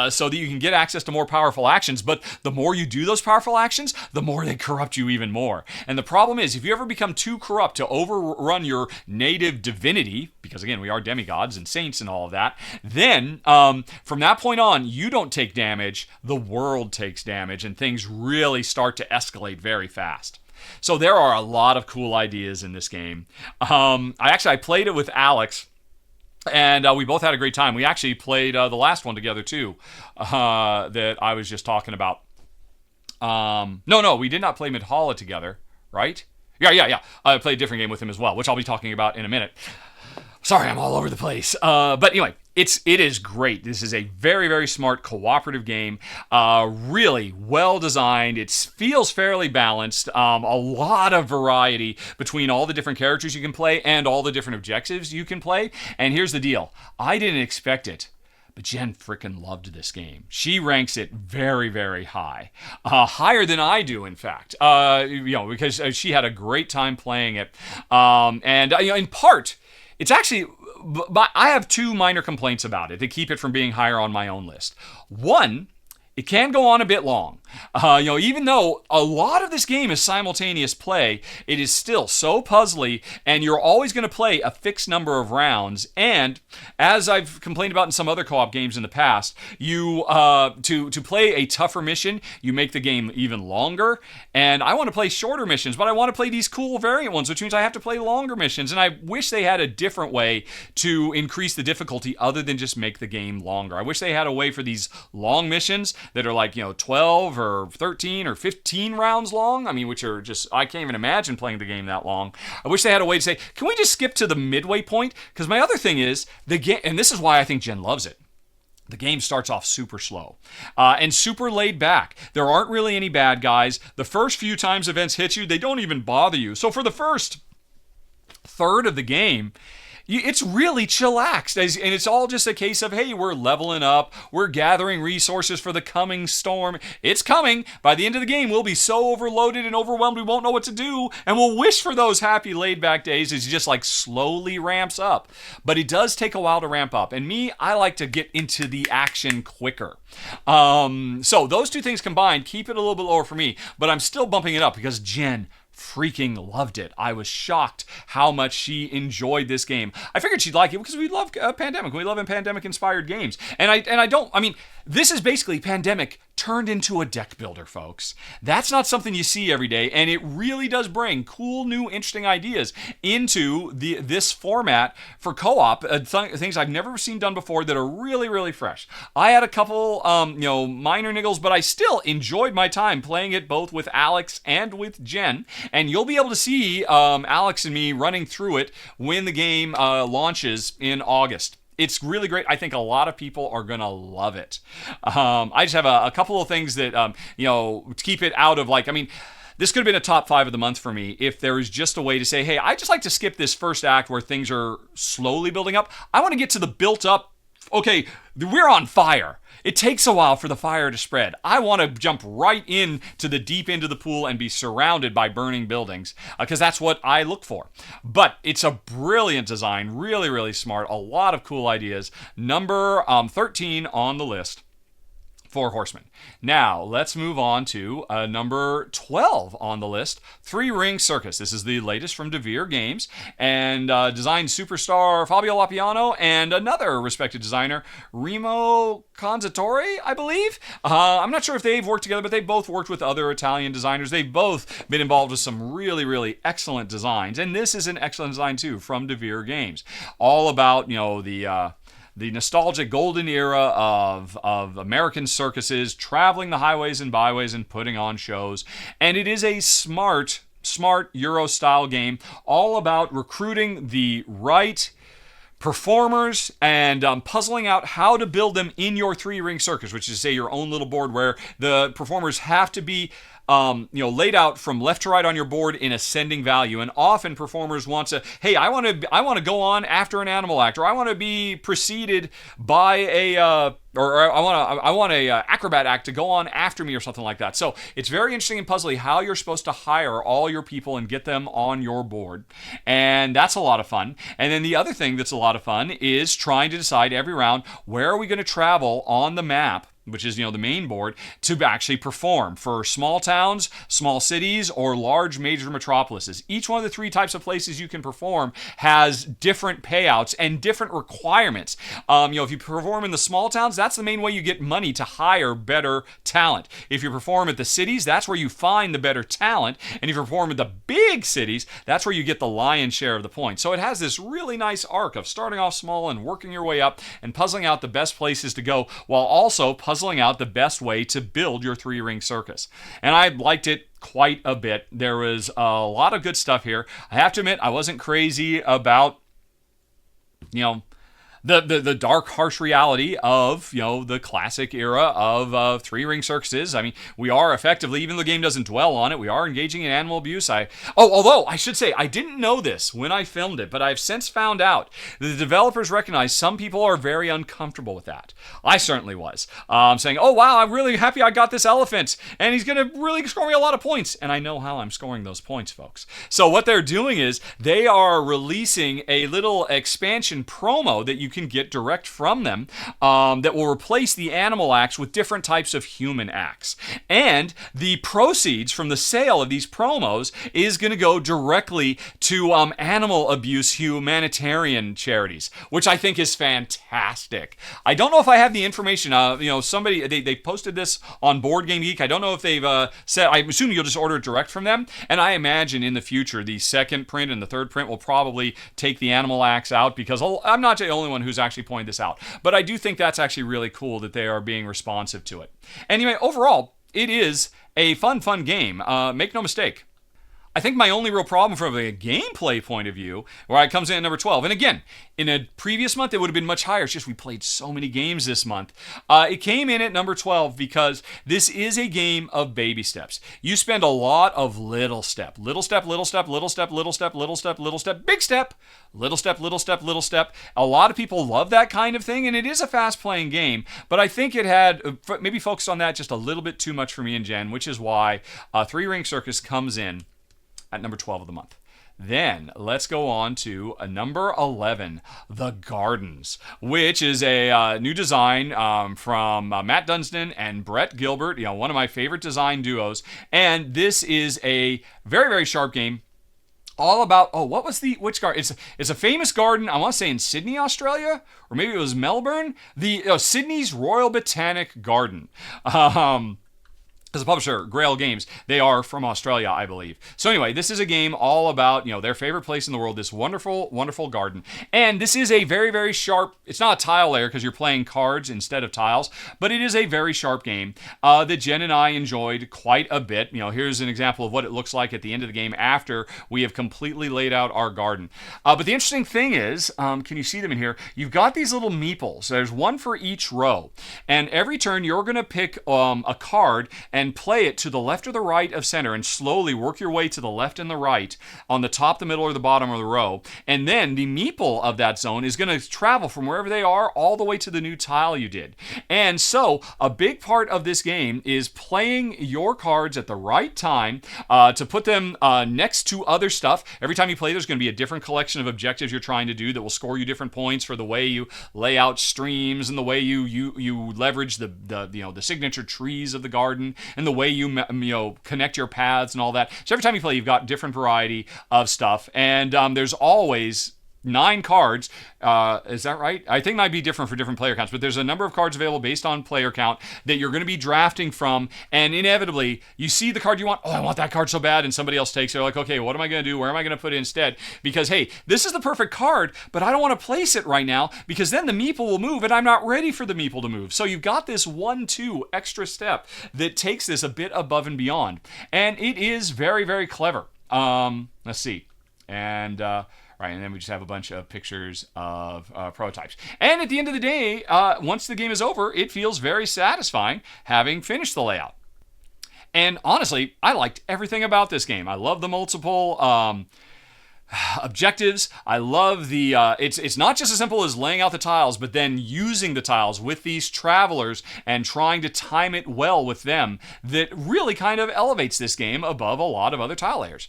so that you can get access to more powerful actions. But the more you do those powerful actions, the more they corrupt you even more. And the problem is, if you ever become too corrupt to overrun your native divinity, because again, we are demigods and saints and all of that, then from that point on, you don't take damage, the world takes damage, and things really start to escalate very fast. So there are a lot of cool ideas in this game. I played it with Alex, and we both had a great time. We actually played the last one together too, that I was just talking about. No, we did not play Midhalla together, right? Yeah. I played a different game with him as well, which I'll be talking about in a minute. Sorry, I'm all over the place. But anyway, it is great. This is a very, very smart cooperative game. Really well designed. It feels fairly balanced. A lot of variety between all the different characters you can play and all the different objectives you can play. And here's the deal. I didn't expect it, but Jen freaking loved this game. She ranks it very, very high. Higher than I do, in fact. Because she had a great time playing it. In part, it's actually, but I have 2 minor complaints about it that keep it from being higher on my own list. One, it can go on a bit long. Even though a lot of this game is simultaneous play, it is still so puzzly, and you're always going to play a fixed number of rounds. And as I've complained about in some other co-op games in the past, you to play a tougher mission, you make the game even longer. And I want to play shorter missions, but I want to play these cool variant ones, which means I have to play longer missions. And I wish they had a different way to increase the difficulty other than just make the game longer. I wish they had a way for these long missions that are like 12 or 13 or 15 rounds long. I mean, which are just, I can't even imagine playing the game that long. I wish they had a way to say, can we just skip to the midway point? Because my other thing is, the game, and this is why I think Jen loves it, the game starts off super slow and super laid back. There aren't really any bad guys. The first few times events hit you, they don't even bother you. So for the first third of the game, it's really chillaxed, and it's all just a case of, hey, we're leveling up, we're gathering resources for the coming storm. It's coming. By the end of the game, we'll be so overloaded and overwhelmed we won't know what to do, and we'll wish for those happy laid-back days as it just like slowly ramps up. But it does take a while to ramp up, and me, I like to get into the action quicker. So those two things combined keep it a little bit lower for me, but I'm still bumping it up because Jen freaking loved it. I was shocked how much she enjoyed this game. I figured she'd like it because we love Pandemic. We love Pandemic-inspired games. I mean, this is basically Pandemic turned into a deck builder, folks. That's not something you see every day, and it really does bring cool, new, interesting ideas into this format for co-op, things I've never seen done before that are really, really fresh. I had a couple, minor niggles, but I still enjoyed my time playing it both with Alex and with Jen, and you'll be able to see Alex and me running through it when the game launches in August. It's really great. I think a lot of people are going to love it. I just have a couple of things that, to keep it out of this could have been a top 5 of the month for me if there was just a way to say, hey, I just like to skip this first act where things are slowly building up. I want to get to the built up, okay, we're on fire. It takes a while for the fire to spread. I want to jump right into the deep end of the pool and be surrounded by burning buildings because that's what I look for. But it's a brilliant design, really, really smart, a lot of cool ideas. Number 13 on the list for Horsemen. Now, let's move on to number 12 on the list, Ring Circus. This is the latest from Devere Games, and design superstar Fabio Lappiano and another respected designer, Remo Conzatore, I believe. I'm not sure if they've worked together, but they've both worked with other Italian designers. They've both been involved with some really, really excellent designs, and this is an excellent design, too, from Devere Games. All about, the nostalgic golden era of American circuses, traveling the highways and byways and putting on shows. And it is a smart Euro-style game, all about recruiting the right performers and puzzling out how to build them in your 3-ring circus, which is, say, your own little board where the performers have to be laid out from left to right on your board in ascending value. And often performers want to, hey, I want to go on after an animal act, or I want to be preceded by a or I want a acrobat act to go on after me or something like that. So it's very interesting and puzzly how you're supposed to hire all your people and get them on your board. And that's a lot of fun. And then the other thing that's a lot of fun is trying to decide every round, where are we going to travel on the map, which is, the main board, to actually perform for small towns, small cities, or large major metropolises. Each one of the 3 types of places you can perform has different payouts and different requirements. If you perform in the small towns, that's the main way you get money to hire better talent. If you perform at the cities, that's where you find the better talent. And if you perform at the big cities, that's where you get the lion's share of the points. So it has this really nice arc of starting off small and working your way up and puzzling out the best places to go, while also puzzling out the best way to build your 3-ring circus. And I liked it quite a bit. There was a lot of good stuff here. I have to admit, I wasn't crazy about, the dark, harsh reality of, the classic era of 3-ring circuses. I mean, we are effectively, even though the game doesn't dwell on it, we are engaging in animal abuse. Although I should say, I didn't know this when I filmed it, but I've since found out that the developers recognize some people are very uncomfortable with that. I certainly was. Saying, oh wow, I'm really happy I got this elephant, and he's going to really score me a lot of points. And I know how I'm scoring those points, folks. So what they're doing is, they are releasing a little expansion promo that you can get direct from them that will replace the animal acts with different types of human acts. And the proceeds from the sale of these promos is going to go directly to animal abuse humanitarian charities, which I think is fantastic. I don't know if I have the information. Somebody, they posted this on Board Game Geek. I don't know if they've said, I assume you'll just order it direct from them. And I imagine in the future, the second print and the third print will probably take the animal acts out, because I'm not the only one who's actually pointed this out. But I do think that's actually really cool that they are being responsive to it. Anyway, overall, it is a fun game. Make no mistake. I think my only real problem from a gameplay point of view, where it comes in at number 12, and again, in a previous month, it would have been much higher. It's just we played so many games this month. It came in at number 12 because this is a game of baby steps. You spend a lot of little step, little step, little step, little step, little step, little step, little step, big step, little step, little step, little step. A lot of people love that kind of thing, and it is a fast-playing game, but I think it had maybe focused on that just a little bit too much for me and Jen, which is why 3 Ring Circus comes in at number 12 of the month. Then let's go on to number 11, The Gardens, which is a new design from Matt Dunstan and Brett Gilbert, one of my favorite design duos. And this is a very, very sharp game. All about, which garden? It's a famous garden, I want to say in Sydney, Australia, or maybe it was Melbourne. Sydney's Royal Botanic Garden. As a publisher, Grail Games, they are from Australia, I believe. So anyway, this is a game all about, their favorite place in the world, this wonderful, wonderful garden. And this is a very, very sharp, it's not a tile layer because you're playing cards instead of tiles, but it is a very sharp game that Jen and I enjoyed quite a bit. Here's an example of what it looks like at the end of the game after we have completely laid out our garden. But the interesting thing is, can you see them in here? You've got these little meeples. There's one for each row. And every turn, you're going to pick a card and play it to the left or the right of center and slowly work your way to the left and the right on the top, the middle, or the bottom of the row. And then the meeple of that zone is going to travel from wherever they are all the way to the new tile you did. And so a big part of this game is playing your cards at the right time to put them next to other stuff. Every time you play, there's going to be a different collection of objectives you're trying to do that will score you different points for the way you lay out streams and the way you leverage the signature trees of the garden and the way you connect your paths and all that. So every time you play, you've got different variety of stuff, and there's always 9 cards. Is that right? I think it might be different for different player counts, but there's a number of cards available based on player count that you're going to be drafting from, and inevitably, you see the card you want. Oh, I want that card so bad, and somebody else takes it. You're like, okay, what am I going to do? Where am I going to put it instead? Because, hey, this is the perfect card, but I don't want to place it right now because then the meeple will move, and I'm not ready for the meeple to move. So you've got this 1-2 extra step that takes this a bit above and beyond, and it is very, very clever. Let's see. And and then we just have a bunch of pictures of prototypes. And at the end of the day, once the game is over, it feels very satisfying having finished the layout. And honestly, I liked everything about this game. I love the multiple objectives. I love the it's not just as simple as laying out the tiles, but then using the tiles with these travelers and trying to time it well with them that really kind of elevates this game above a lot of other tile layers.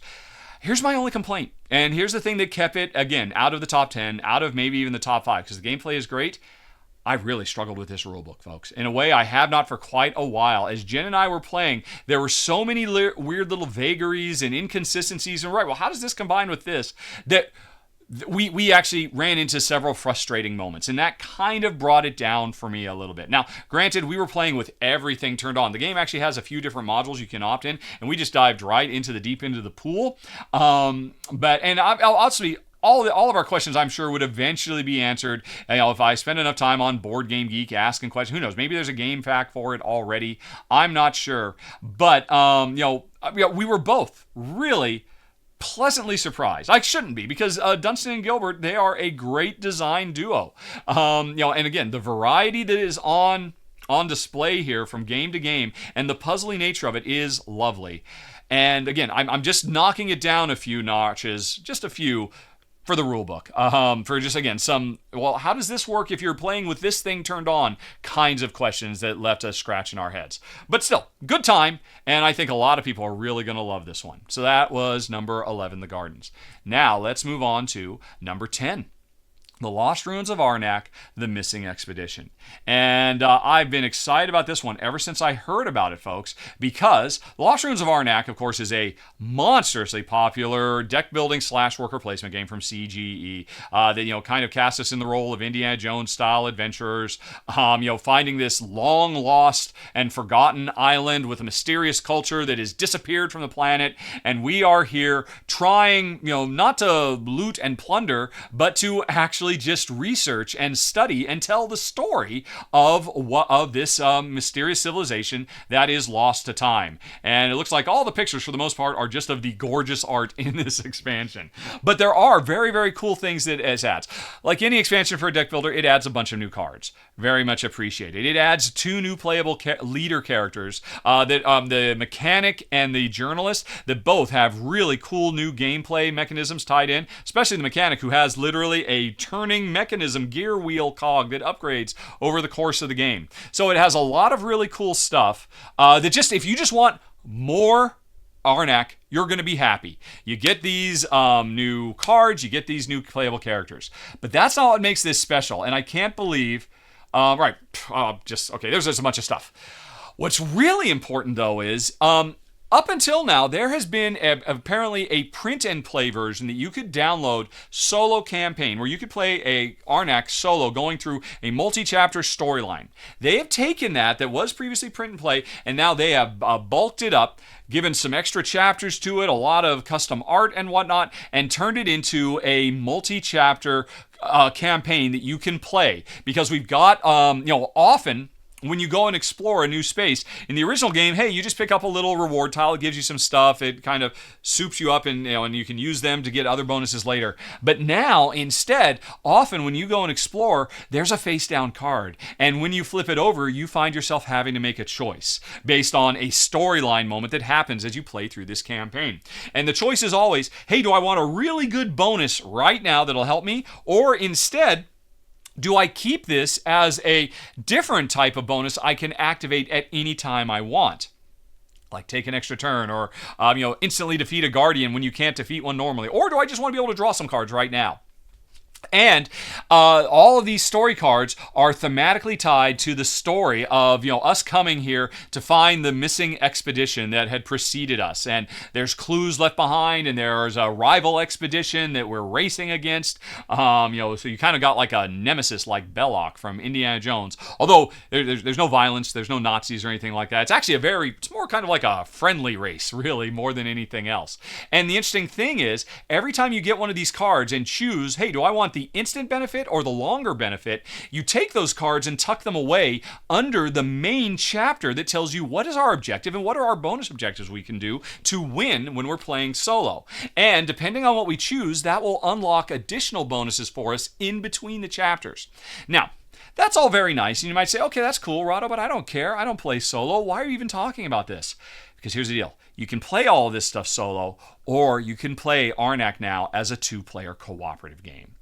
Here's my only complaint, and here's the thing that kept it, again, out of the top 10, out of maybe even the top 5, because the gameplay is great. I really struggled with this rulebook, folks. In a way, I have not for quite a while. As Jen and I were playing, there were so many weird little vagaries and inconsistencies. And right, well, how does this combine with this? That we actually ran into several frustrating moments, and that kind of brought it down for me a little bit. Now, granted, we were playing with everything turned on. The game actually has a few different modules you can opt in, and we just dived right into the deep into the pool. Obviously, all of our questions, I'm sure, would eventually be answered. If I spend enough time on Board Game Geek asking questions, who knows? Maybe there's a game fact for it already. I'm not sure, but we were both really pleasantly surprised. I shouldn't be, because Dunstan and Gilbert, they are a great design duo. And again, the variety that is on display here from game to game and the puzzly nature of it is lovely. And again, I'm just knocking it down a few notches, just a few, for the rulebook. For just, again, some, well, how does this work if you're playing with this thing turned on kinds of questions that left us scratching our heads. But still, good time, and I think a lot of people are really going to love this one. So that was number 11, The Gardens. Now, let's move on to number 10. The Lost Ruins of Arnak, The Missing Expedition. And I've been excited about this one ever since I heard about it, folks, because The Lost Ruins of Arnak, of course, is a monstrously popular deck building / worker placement game from CGE that, kind of casts us in the role of Indiana Jones style adventurers, finding this long lost and forgotten island with a mysterious culture that has disappeared from the planet. And we are here trying, not to loot and plunder, but to actually actually just research and study and tell the story of this mysterious civilization that is lost to time. And it looks like all the pictures, for the most part, are just of the gorgeous art in this expansion. But there are very, very cool things that it adds. Like any expansion for a deck builder, it adds a bunch of new cards. Very much appreciated. It adds 2 new playable leader characters, the mechanic and the journalist, that both have really cool new gameplay mechanisms tied in, especially the mechanic, who has literally a turning mechanism gear wheel cog that upgrades over the course of the game. So it has a lot of really cool stuff that just, if you just want more Arnak, you're going to be happy. You get these new cards, you get these new playable characters. But that's not what makes this special, and I can't believe... there's a bunch of stuff. What's really important, though, is... up until now, there has been apparently a print and play version that you could download, solo campaign, where you could play a Arnak solo going through a multi-chapter storyline. They have taken that was previously print and play, and now they have bulked it up, given some extra chapters to it, a lot of custom art and whatnot, and turned it into a multi-chapter campaign that you can play. Because we've got, often... when you go and explore a new space, in the original game, hey, you just pick up a little reward tile. It gives you some stuff. It kind of soups you up, and you can use them to get other bonuses later. But now, instead, often when you go and explore, there's a face-down card. And when you flip it over, you find yourself having to make a choice based on a storyline moment that happens as you play through this campaign. And the choice is always, hey, do I want a really good bonus right now that'll help me? Or instead... do I keep this as a different type of bonus I can activate at any time I want? Like take an extra turn, or instantly defeat a guardian when you can't defeat one normally. Or do I just want to be able to draw some cards right now? And all of these story cards are thematically tied to the story of us coming here to find the missing expedition that had preceded us. And there's clues left behind, and there's a rival expedition that we're racing against. So you kind of got like a nemesis, like Belloc from Indiana Jones. Although there's no violence, there's no Nazis or anything like that. It's actually it's more kind of like a friendly race, really, more than anything else. And the interesting thing is, every time you get one of these cards and choose, hey, do I want the instant benefit or the longer benefit, you take those cards and tuck them away under the main chapter that tells you what is our objective and what are our bonus objectives we can do to win when we're playing solo. And depending on what we choose, that will unlock additional bonuses for us in between the chapters. Now, that's all very nice, and you might say, okay, that's cool, Rahdo, but I don't care. I don't play solo. Why are you even talking about this? Because here's the deal. You can play all of this stuff solo, or you can play Arnak now as a 2-player cooperative game.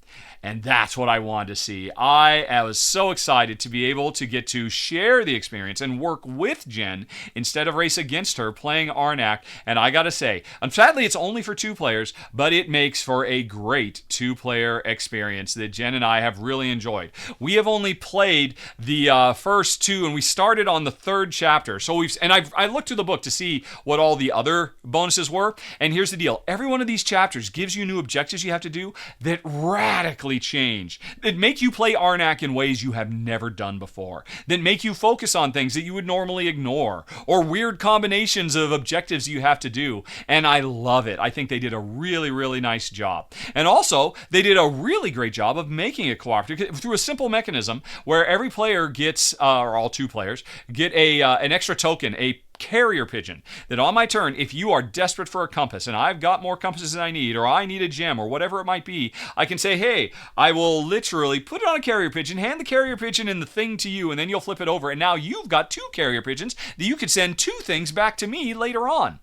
And that's what I wanted to see. I was so excited to be able to get to share the experience and work with Jen instead of race against her playing Arnak. And I gotta say, sadly it's only for 2 players, but it makes for a great 2-player experience that Jen and I have really enjoyed. We have only played the first 2, and we started on the 3rd chapter. So I looked through the book to see what all the other bonuses were. And here's the deal. Every one of these chapters gives you new objectives you have to do that radically change, that make you play Arnak in ways you have never done before, that make you focus on things that you would normally ignore, or weird combinations of objectives you have to do. And I love it. I think they did a really, really nice job. And also, they did a really great job of making it cooperative through a simple mechanism where every player gets, or all 2 players, get an extra token, a carrier pigeon, that on my turn, if you are desperate for a compass and I've got more compasses than I need, or I need a gem, or whatever it might be, I can say, hey, I will literally put it on a carrier pigeon, hand the carrier pigeon and the thing to you, and then you'll flip it over, and now you've got 2 carrier pigeons that you could send 2 things back to me later on.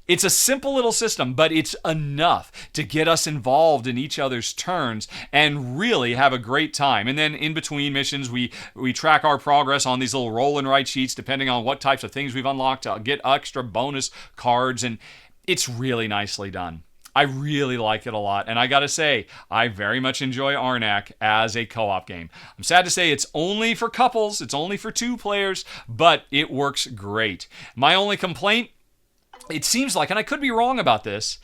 It's a simple little system, but it's enough to get us involved in each other's turns and really have a great time. And then in between missions, we track our progress on these little roll and write sheets, depending on what types of things we've unlocked to get extra bonus cards. And it's really nicely done. I really like it a lot. And I gotta say, I very much enjoy Arnak as a co-op game. I'm sad to say it's only for couples. It's only for 2 players, but it works great. My only complaint, it seems like, and I could be wrong about this,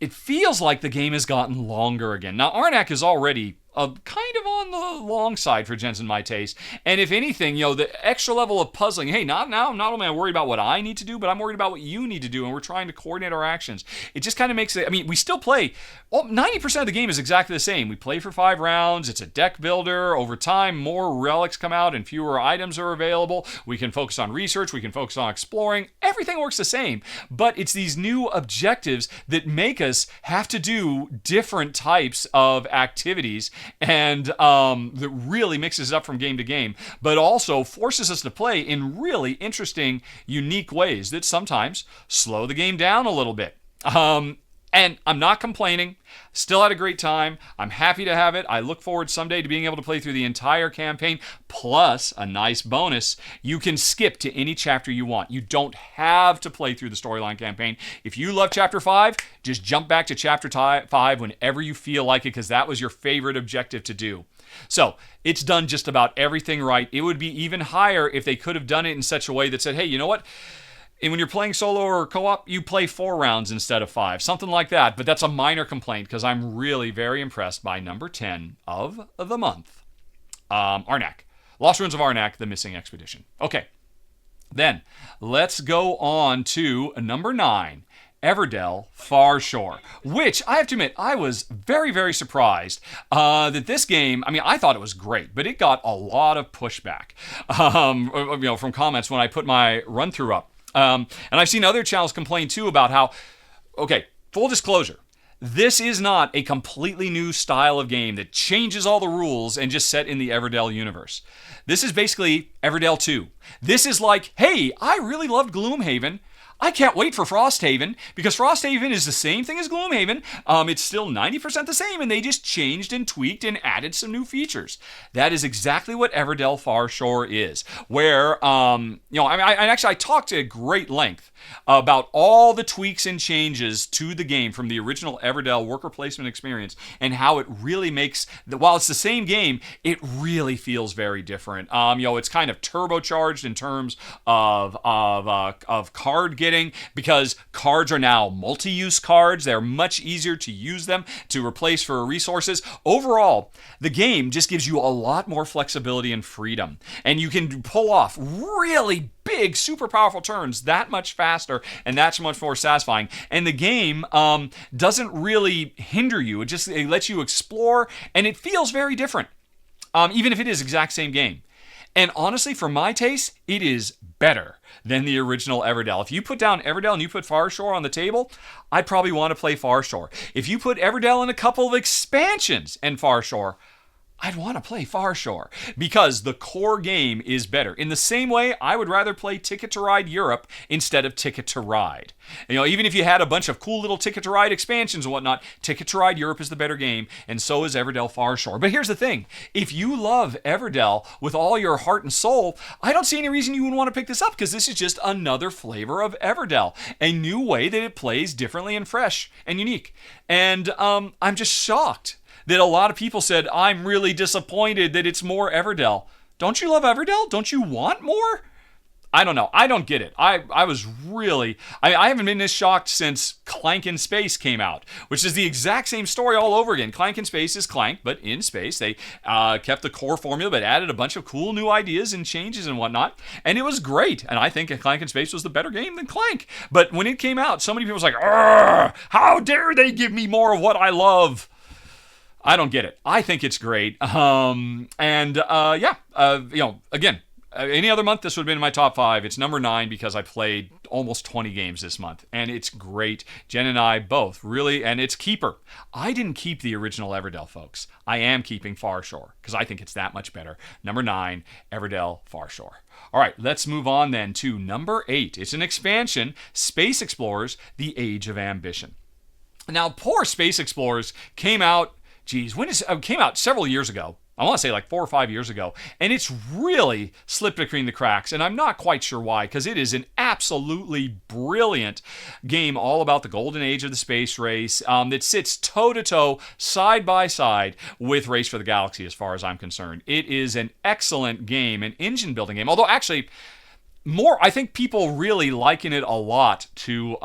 it feels like the game has gotten longer again. Now, Arnak is already kind of on the long side for Jens and my taste. And if anything, the extra level of puzzling, hey, not only am I worried about what I need to do, but I'm worried about what you need to do, and we're trying to coordinate our actions. It just kind of makes it, we still play, 90% of the game is exactly the same. We play for 5 rounds, it's a deck builder. Over time, more relics come out and fewer items are available. We can focus on research, we can focus on exploring. Everything works the same, but it's these new objectives that make us have to do different types of activities, and that really mixes it up from game to game, but also forces us to play in really interesting, unique ways that sometimes slow the game down a little bit. And I'm not complaining. Still had a great time. I'm happy to have it. I look forward someday to being able to play through the entire campaign. Plus, a nice bonus, you can skip to any chapter you want. You don't have to play through the storyline campaign. If you love Chapter 5, just jump back to Chapter 5 whenever you feel like it, because that was your favorite objective to do. So, it's done just about everything right. It would be even higher if they could have done it in such a way that said, hey, you know what? And when you're playing solo or co-op, you play 4 rounds instead of 5. Something like that. But that's a minor complaint because I'm really very impressed by number 10 of the month. Arnak. Lost Ruins of Arnak, The Missing Expedition. Okay. Then, let's go on to number 9. Everdell Farshore, which I have to admit, I was very, very surprised that this game, I thought it was great, but it got a lot of pushback from comments when I put my run-through up. And I've seen other channels complain too about how, okay, full disclosure, this is not a completely new style of game that changes all the rules and just set in the Everdell universe. This is basically Everdell 2. This is like, hey, I really loved Gloomhaven. I can't wait for Frosthaven, because Frosthaven is the same thing as Gloomhaven. It's still 90% the same, and they just changed and tweaked and added some new features. That is exactly what Everdell Farshore is, where, I talked at great length about all the tweaks and changes to the game from the original Everdell worker placement experience, and how it really makes, while it's the same game, it really feels very different. It's kind of turbocharged in terms of card getting, because cards are now multi-use cards. They're much easier to use them to replace for resources. Overall, the game just gives you a lot more flexibility and freedom, and you can pull off really big, super powerful turns that much faster, and that's much more satisfying. And the game doesn't really hinder you. It lets you explore, and it feels very different, even if it is exact same game. And honestly, for my taste, it is better than the original Everdell. If you put down Everdell and you put Farshore on the table, I'd probably want to play Farshore. If you put Everdell and a couple of expansions and Farshore, I'd want to play Farshore, because the core game is better. In the same way, I would rather play Ticket to Ride Europe instead of Ticket to Ride. Even if you had a bunch of cool little Ticket to Ride expansions and whatnot, Ticket to Ride Europe is the better game, and so is Everdell Farshore. But here's the thing. If you love Everdell with all your heart and soul, I don't see any reason you wouldn't want to pick this up, because this is just another flavor of Everdell, a new way that it plays differently and fresh and unique. And I'm just shocked that a lot of people said, I'm really disappointed that it's more Everdell. Don't you love Everdell? Don't you want more? I don't know. I don't get it. I was really, I haven't been this shocked since Clank in Space came out, which is the exact same story all over again. Clank in Space is Clank, but in space. They kept the core formula, but added a bunch of cool new ideas and changes and whatnot. And it was great. And I think Clank in Space was the better game than Clank. But when it came out, so many people was like, how dare they give me more of what I love? I don't get it. I think it's great. Again, any other month, this would have been in my top 5. It's number 9 because I played almost 20 games this month, and it's great. Jen and I both really, and it's keeper. I didn't keep the original Everdell, folks. I am keeping Farshore because I think it's that much better. Number 9, Everdell Farshore. All right, let's move on then to number 8. It's an expansion, Space Explorers, The Age of Ambition. Now, poor Space Explorers came out came out several years ago. I want to say like 4 or 5 years ago. And it's really slipped between the cracks. And I'm not quite sure why, because it is an absolutely brilliant game all about the golden age of the space race that sits toe-to-toe, side-by-side with Race for the Galaxy as far as I'm concerned. It is an excellent game, an engine-building game. Although actually, I think people really liken it a lot to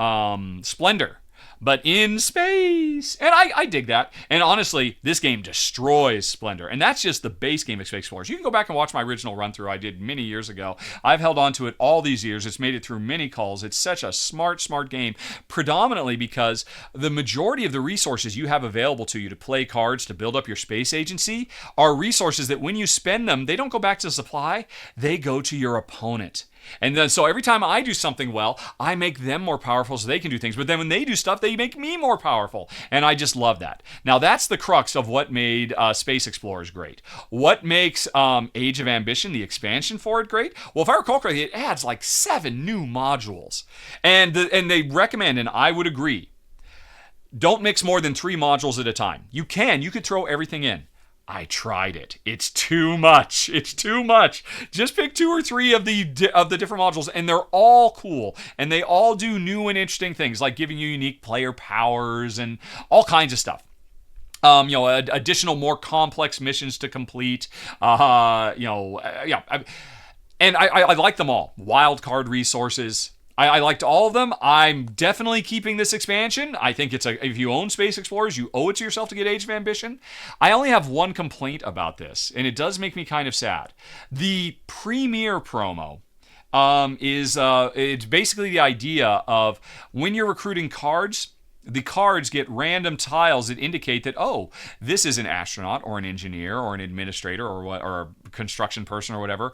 Splendor. but in space. And I dig that. And honestly, this game destroys Splendor. And that's just the base game of Space Explorers. You can go back and watch my original run through I did many years ago. I've held on to it all these years. It's made it through many calls. It's such a smart game, predominantly because the majority of the resources you have available to you to play cards to build up your space agency are resources that when you spend them, they don't go back to the supply, they go to your opponent. And then, so every time I do something well, I make them more powerful so they can do things. But then when they do stuff, they make me more powerful. And I just love that. Now, that's the crux of what made Space Explorers great. What makes Age of Ambition, the expansion for it, great? Well, if I recall correctly, it adds like 7 new modules. And they recommend, and I would agree, don't mix more than 3 modules at a time. You could throw everything in. I tried it. It's too much. Just pick 2 or 3 of the different modules, and they're all cool, and they all do new and interesting things, like giving you unique player powers and all kinds of stuff. Additional, more complex missions to complete. And I like them all. Wild card resources. I liked all of them. I'm definitely keeping this expansion. I think if you own Space Explorers, you owe it to yourself to get Age of Ambition. I only have one complaint about this, and it does make me kind of sad. The Premier promo it's basically the idea of when you're recruiting cards, the cards get random tiles that indicate that, oh, this is an astronaut or an engineer or an administrator or a construction person or whatever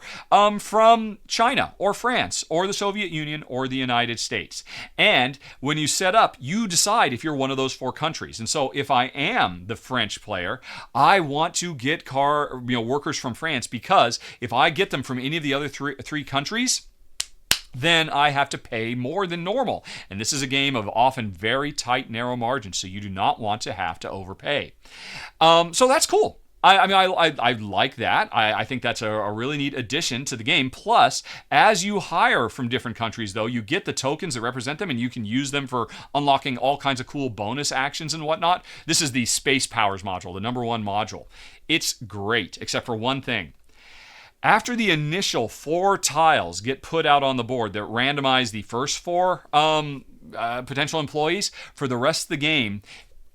from China or France or the Soviet Union or the United States. And when you set up, you decide if you're one of those 4 countries. And so if I am the French player, I want to get workers from France, because if I get them from any of the other three countries, then I have to pay more than normal. And this is a game of often very tight, narrow margins, so you do not want to have to overpay. So that's cool. I like that. I think that's a really neat addition to the game. Plus, as you hire from different countries, though, you get the tokens that represent them, and you can use them for unlocking all kinds of cool bonus actions and whatnot. This is the Space Powers module, the number 1 module. It's great, except for one thing. After the initial 4 tiles get put out on the board that randomize the first 4 potential employees for the rest of the game,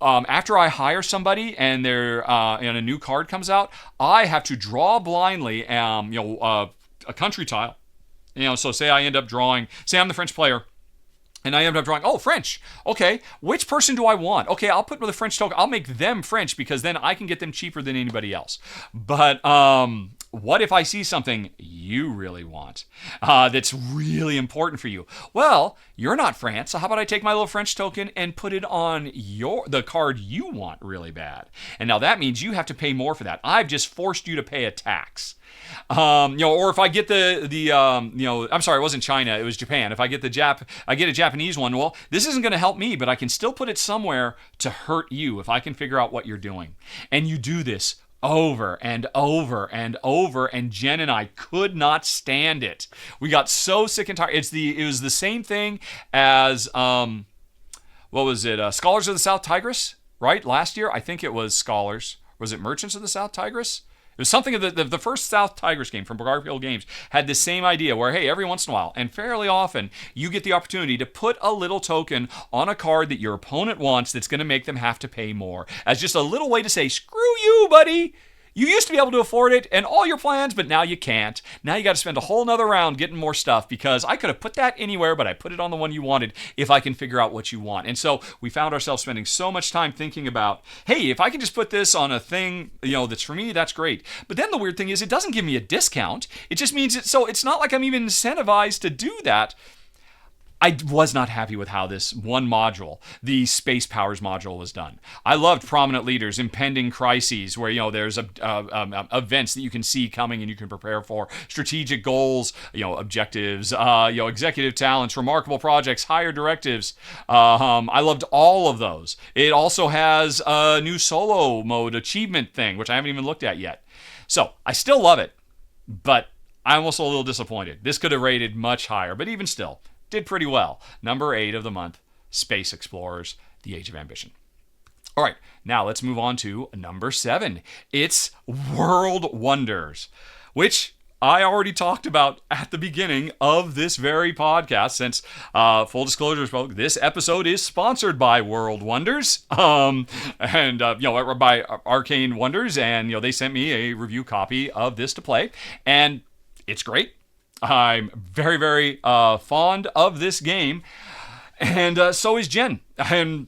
after I hire somebody and and a new card comes out, I have to draw blindly a country tile. So say I end up drawing, say I'm the French player, and I end up drawing, French. Okay, which person do I want? Okay, I'll put the French token. I'll make them French, because then I can get them cheaper than anybody else. But what if I see something you really want that's really important for you? Well, you're not France, so how about I take my little French token and put it on the card you want really bad? And now that means you have to pay more for that. I've just forced you to pay a tax. Or if I get I'm sorry, it wasn't China, it was Japan. If I get I get a Japanese one, well, this isn't going to help me, but I can still put it somewhere to hurt you if I can figure out what you're doing. And you do this over and over and over, and Jen and I could not stand it. We got so sick and tired. It was the same thing as what was it? Scholars of the South Tigris, right? Last year, I think it was Scholars. Was it Merchants of the South Tigris? It was something of the first South Tigris game from Garfield Games had the same idea where, hey, every once in a while, and fairly often, you get the opportunity to put a little token on a card that your opponent wants that's going to make them have to pay more, as just a little way to say, screw you, buddy. You used to be able to afford it and all your plans, but now you can't. Now you got to spend a whole nother round getting more stuff, because I could have put that anywhere, but I put it on the one you wanted if I can figure out what you want. And so we found ourselves spending so much time thinking about, hey, if I can just put this on a thing, that's for me, that's great. But then the weird thing is it doesn't give me a discount. It just means it's not like I'm even incentivized to do that. I was not happy with how this one module, the Space Powers module, was done. I loved Prominent Leaders, Impending Crises, where there's events that you can see coming and you can prepare for, strategic goals, objectives, executive talents, remarkable projects, higher directives. I loved all of those. It also has a new solo mode achievement thing, which I haven't even looked at yet. So I still love it, but I'm also a little disappointed. This could have rated much higher, but even still, did pretty well. Number 8 of the month, Space Explorers, The Age of Ambition. All right, now let's move on to number 7. It's World Wonders, which I already talked about at the beginning of this very podcast, since full disclosure, this episode is sponsored by World Wonders, by Arcane Wonders, and they sent me a review copy of this to play, and it's great. I'm very, very fond of this game, and so is Jen. And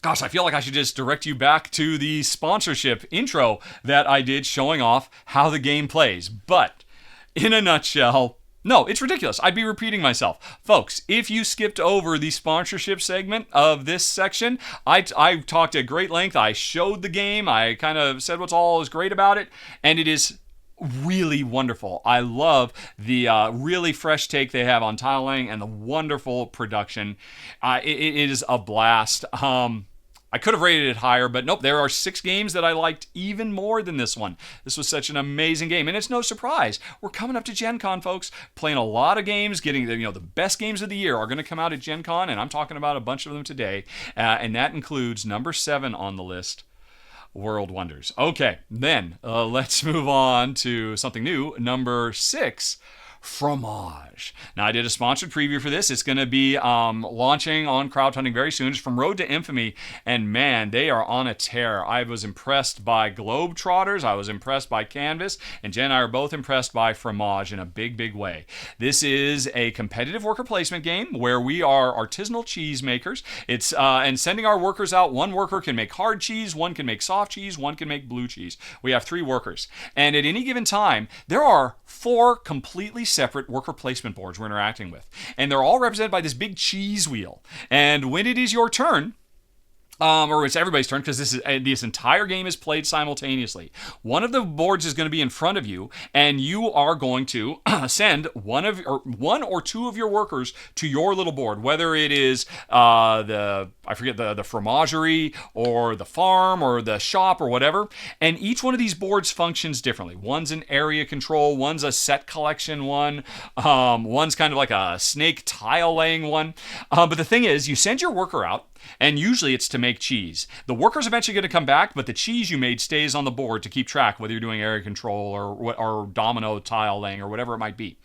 gosh, I feel like I should just direct you back to the sponsorship intro that I did showing off how the game plays. But in a nutshell, no, it's ridiculous. I'd be repeating myself. Folks, if you skipped over the sponsorship segment of this section, I talked at great length. I showed the game. I kind of said what's all is great about it. And it is really wonderful. I love the really fresh take they have on tile laying and the wonderful production. It is a blast. I could have rated it higher, but nope, there are 6 games that I liked even more than this one. This was such an amazing game, and it's no surprise. We're coming up to Gen Con, folks, playing a lot of games, getting the best games of the year are going to come out at Gen Con, and I'm talking about a bunch of them today, and that includes number 7 on the list, World Wonders. Okay, then let's move on to something new, number 6, Fromage. Now, I did a sponsored preview for this. It's going to be launching on crowdfunding very soon. It's from Road to Infamy, and man, they are on a tear. I was impressed by Globetrotters. I was impressed by Canvas, and Jen and I are both impressed by Fromage in a big, big way. This is a competitive worker placement game where we are artisanal cheese makers. It's and sending our workers out. One worker can make hard cheese, one can make soft cheese, one can make blue cheese. We have 3 workers, and at any given time, there are 4 completely separate worker placement boards we're interacting with. And they're all represented by this big cheese wheel. And when it is your turn, or it's everybody's turn, because this entire game is played simultaneously. One of the boards is going to be in front of you, and you are going to send one or two of your workers to your little board, whether it is the fromagerie or the farm or the shop or whatever. And each one of these boards functions differently. One's an area control, one's a set collection one, one's kind of like a snake tile laying one. But the thing is, you send your worker out, and usually it's to make cheese. The worker's eventually going to come back, but the cheese you made stays on the board to keep track, whether you're doing area control or domino tile laying or whatever it might be.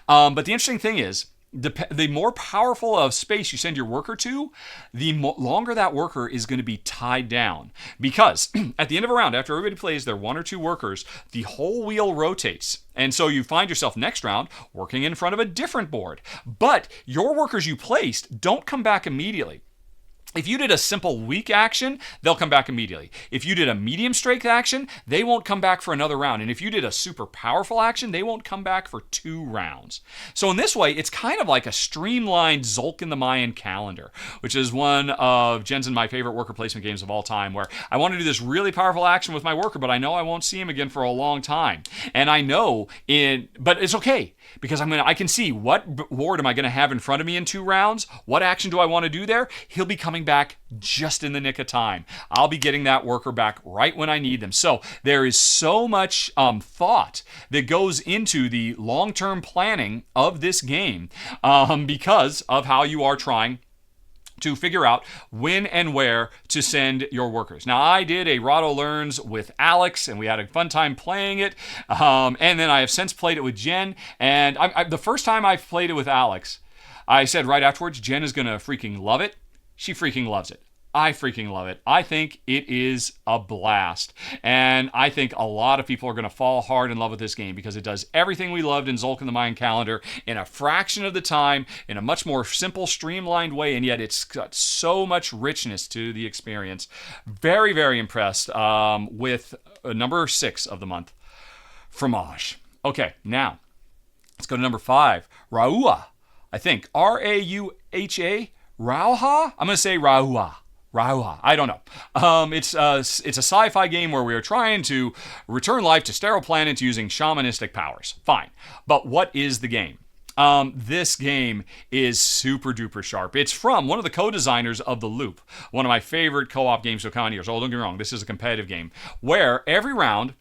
But the interesting thing is, the more powerful of space you send your worker to, the longer that worker is going to be tied down. Because at the end of a round, after everybody plays their 1 or 2 workers, the whole wheel rotates. And so you find yourself next round working in front of a different board. But your workers you placed don't come back immediately. If you did a simple weak action, they'll come back immediately. If you did a medium strength action, they won't come back for another round. And if you did a super powerful action, they won't come back for 2 rounds. So in this way, it's kind of like a streamlined Zolk in the Mayan calendar, which is one of Jen's and my favorite worker placement games of all time, where I want to do this really powerful action with my worker, but I know I won't see him again for a long time. And I know but it's okay, because I can see what board am I going to have in front of me in 2 rounds? What action do I want to do there? He'll be coming back just in the nick of time. I'll be getting that worker back right when I need them. So there is so much thought that goes into the long-term planning of this game because of how you are trying to figure out when and where to send your workers. Now, I did a Rahdo Learns with Alex, and we had a fun time playing it. And then I have since played it with Jen. And the first time I played it with Alex, I said right afterwards, Jen is going to freaking love it. She freaking loves it. I freaking love it. I think it is a blast. And I think a lot of people are going to fall hard in love with this game because it does everything we loved in Zolk in the Mayan calendar in a fraction of the time, in a much more simple, streamlined way, and yet it's got so much richness to the experience. Very, very impressed with number 6 of the month, Fromage. Okay, now let's go to number 5, Rauha. I think Rauha. Rauha? I'm going to say Rauha. Rauha. I don't know. It's a sci-fi game where we are trying to return life to sterile planets using shamanistic powers. Fine. But what is the game? This game is super duper sharp. It's from one of the co-designers of The Loop, one of my favorite co-op games of con years. Oh, don't get me wrong. This is a competitive game where every round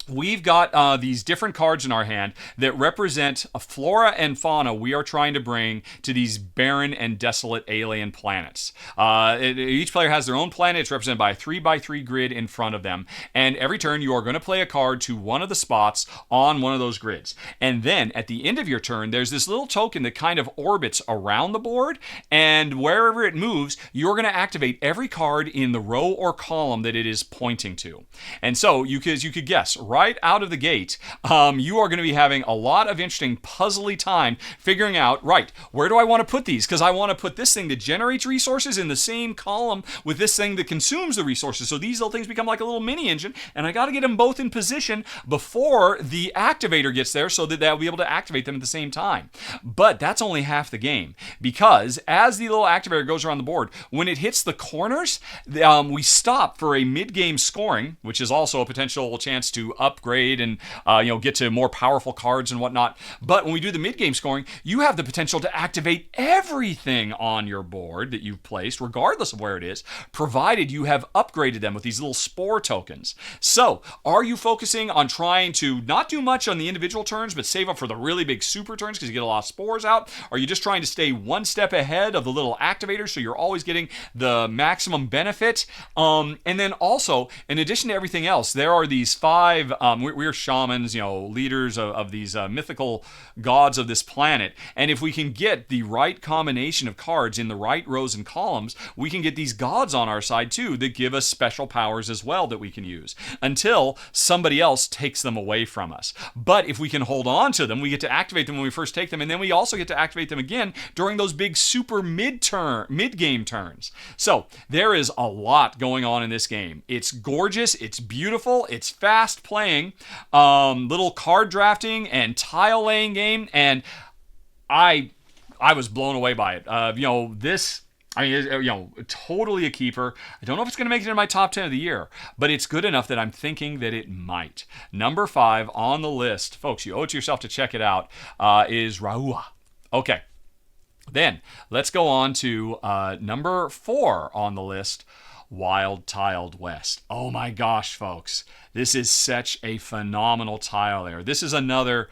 we've got these different cards in our hand that represent a flora and fauna we are trying to bring to these barren and desolate alien planets. Each player has their own planet. It's represented by a 3x3 grid in front of them. And every turn, you are going to play a card to one of the spots on one of those grids. And then at the end of your turn, there's this little token that kind of orbits around the board. And wherever it moves, you're going to activate every card in the row or column that it is pointing to. And so you could guess, right out of the gate, you are going to be having a lot of interesting puzzly time figuring out, right, where do I want to put these? Because I want to put this thing that generates resources in the same column with this thing that consumes the resources. So these little things become like a little mini engine, and I got to get them both in position before the activator gets there so that they'll be able to activate them at the same time. But that's only half the game, because as the little activator goes around the board, when it hits the corners, we stop for a mid-game scoring, which is also a potential chance to upgrade and get to more powerful cards and whatnot. But when we do the mid-game scoring, you have the potential to activate everything on your board that you've placed, regardless of where it is, provided you have upgraded them with these little spore tokens. So, are you focusing on trying to not do much on the individual turns, but save up for the really big super turns because you get a lot of spores out? Are you just trying to stay one step ahead of the little activators so you're always getting the maximum benefit? And then also, in addition to everything else, there are these five, we're shamans, leaders of these mythical gods of this planet. And if we can get the right combination of cards in the right rows and columns, we can get these gods on our side too that give us special powers as well that we can use until somebody else takes them away from us. But if we can hold on to them, we get to activate them when we first take them, and then we also get to activate them again during those big super mid-game turns. So there is a lot going on in this game. It's gorgeous, it's beautiful, it's fast playing, little card drafting and tile laying game, and I was blown away by it. Totally a keeper. I don't know if it's going to make it into my top 10 of the year, but it's good enough that I'm thinking that it might. Number 5 on the list, folks, you owe it to yourself to check it out, is Rauha. Okay, then let's go on to number 4 on the list, Wild Tiled West. Oh my gosh, folks. This is such a phenomenal tile layer. This is another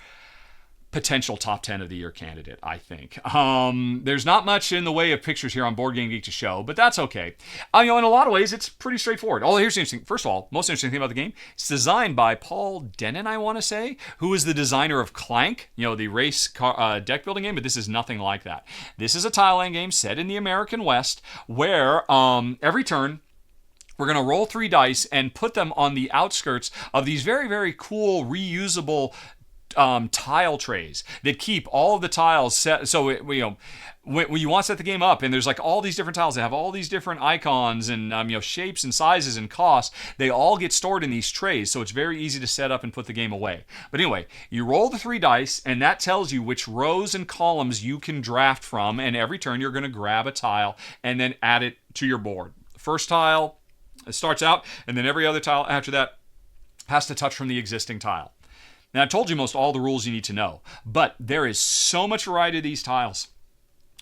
potential top 10 of the year candidate, I think. There's not much in the way of pictures here on Board Game Geek to show, but that's okay. In a lot of ways, it's pretty straightforward. Here's the interesting. First of all, most interesting thing about the game, it's designed by Paul Dennen, I want to say, who is the designer of Clank, the race deck building game, but this is nothing like that. This is a tile laying game set in the American West where every turn, we're going to roll 3 dice and put them on the outskirts of these very, very cool, reusable tile trays that keep all of the tiles set. So when you want to set the game up, and there's like all these different tiles that have all these different icons and shapes and sizes and costs, they all get stored in these trays, so it's very easy to set up and put the game away. But anyway, you roll the 3 dice, and that tells you which rows and columns you can draft from, and every turn you're going to grab a tile and then add it to your board. The first tile starts out, and then every other tile after that has to touch from the existing tile. Now, I told you most all the rules you need to know, but there is so much variety of these tiles.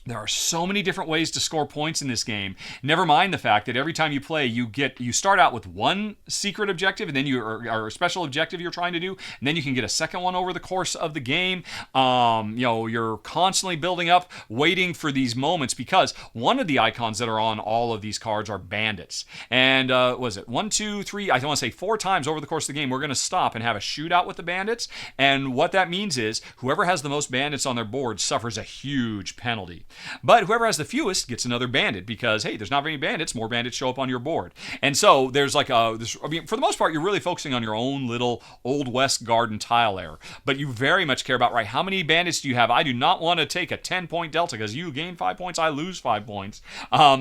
There are so many different ways to score points in this game. Never mind the fact that every time you play, you start out with one secret objective, and then or a special objective you're trying to do, and then you can get a second one over the course of the game. You're constantly building up, waiting for these moments, because one of the icons that are on all of these cards are bandits. And was it 1, 2, 3? I want to say 4 times over the course of the game, we're going to stop and have a shootout with the bandits. And what that means is whoever has the most bandits on their board suffers a huge penalty. But whoever has the fewest gets another bandit, because, hey, there's not very many bandits, more bandits show up on your board. And so there's like for the most part, you're really focusing on your own little Old West garden tile layer. But you very much care about, right, how many bandits do you have? I do not want to take a 10-point delta, because you gain 5 points, I lose 5 points.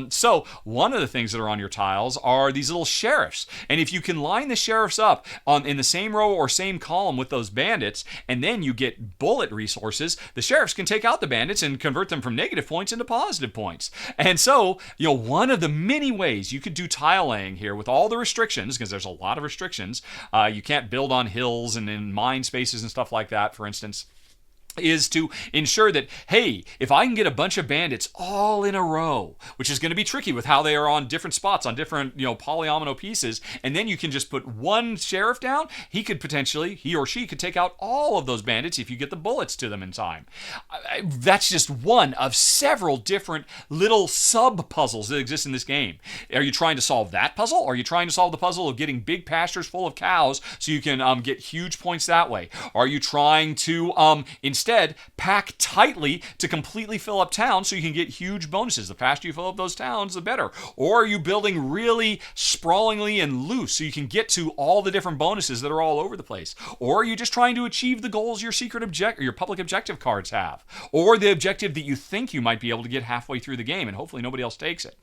So one of the things that are on your tiles are these little sheriffs. And if you can line the sheriffs up in the same row or same column with those bandits, and then you get bullet resources, the sheriffs can take out the bandits and convert them from negative points into positive points. And so, one of the many ways you could do tile laying here with all the restrictions, because there's a lot of restrictions, you can't build on hills and in mine spaces and stuff like that, for instance. is to ensure that, hey, if I can get a bunch of bandits all in a row, which is going to be tricky with how they are on different spots, on different, polyomino pieces, and then you can just put one sheriff down, he or she could take out all of those bandits if you get the bullets to them in time. That's just one of several different little sub-puzzles that exist in this game. Are you trying to solve that puzzle? Or are you trying to solve the puzzle of getting big pastures full of cows so you can get huge points that way? Are you trying to, instead, pack tightly to completely fill up towns so you can get huge bonuses? The faster you fill up those towns, the better. Or are you building really sprawlingly and loose so you can get to all the different bonuses that are all over the place? Or are you just trying to achieve the goals your your public objective cards have? Or the objective that you think you might be able to get halfway through the game and hopefully nobody else takes it?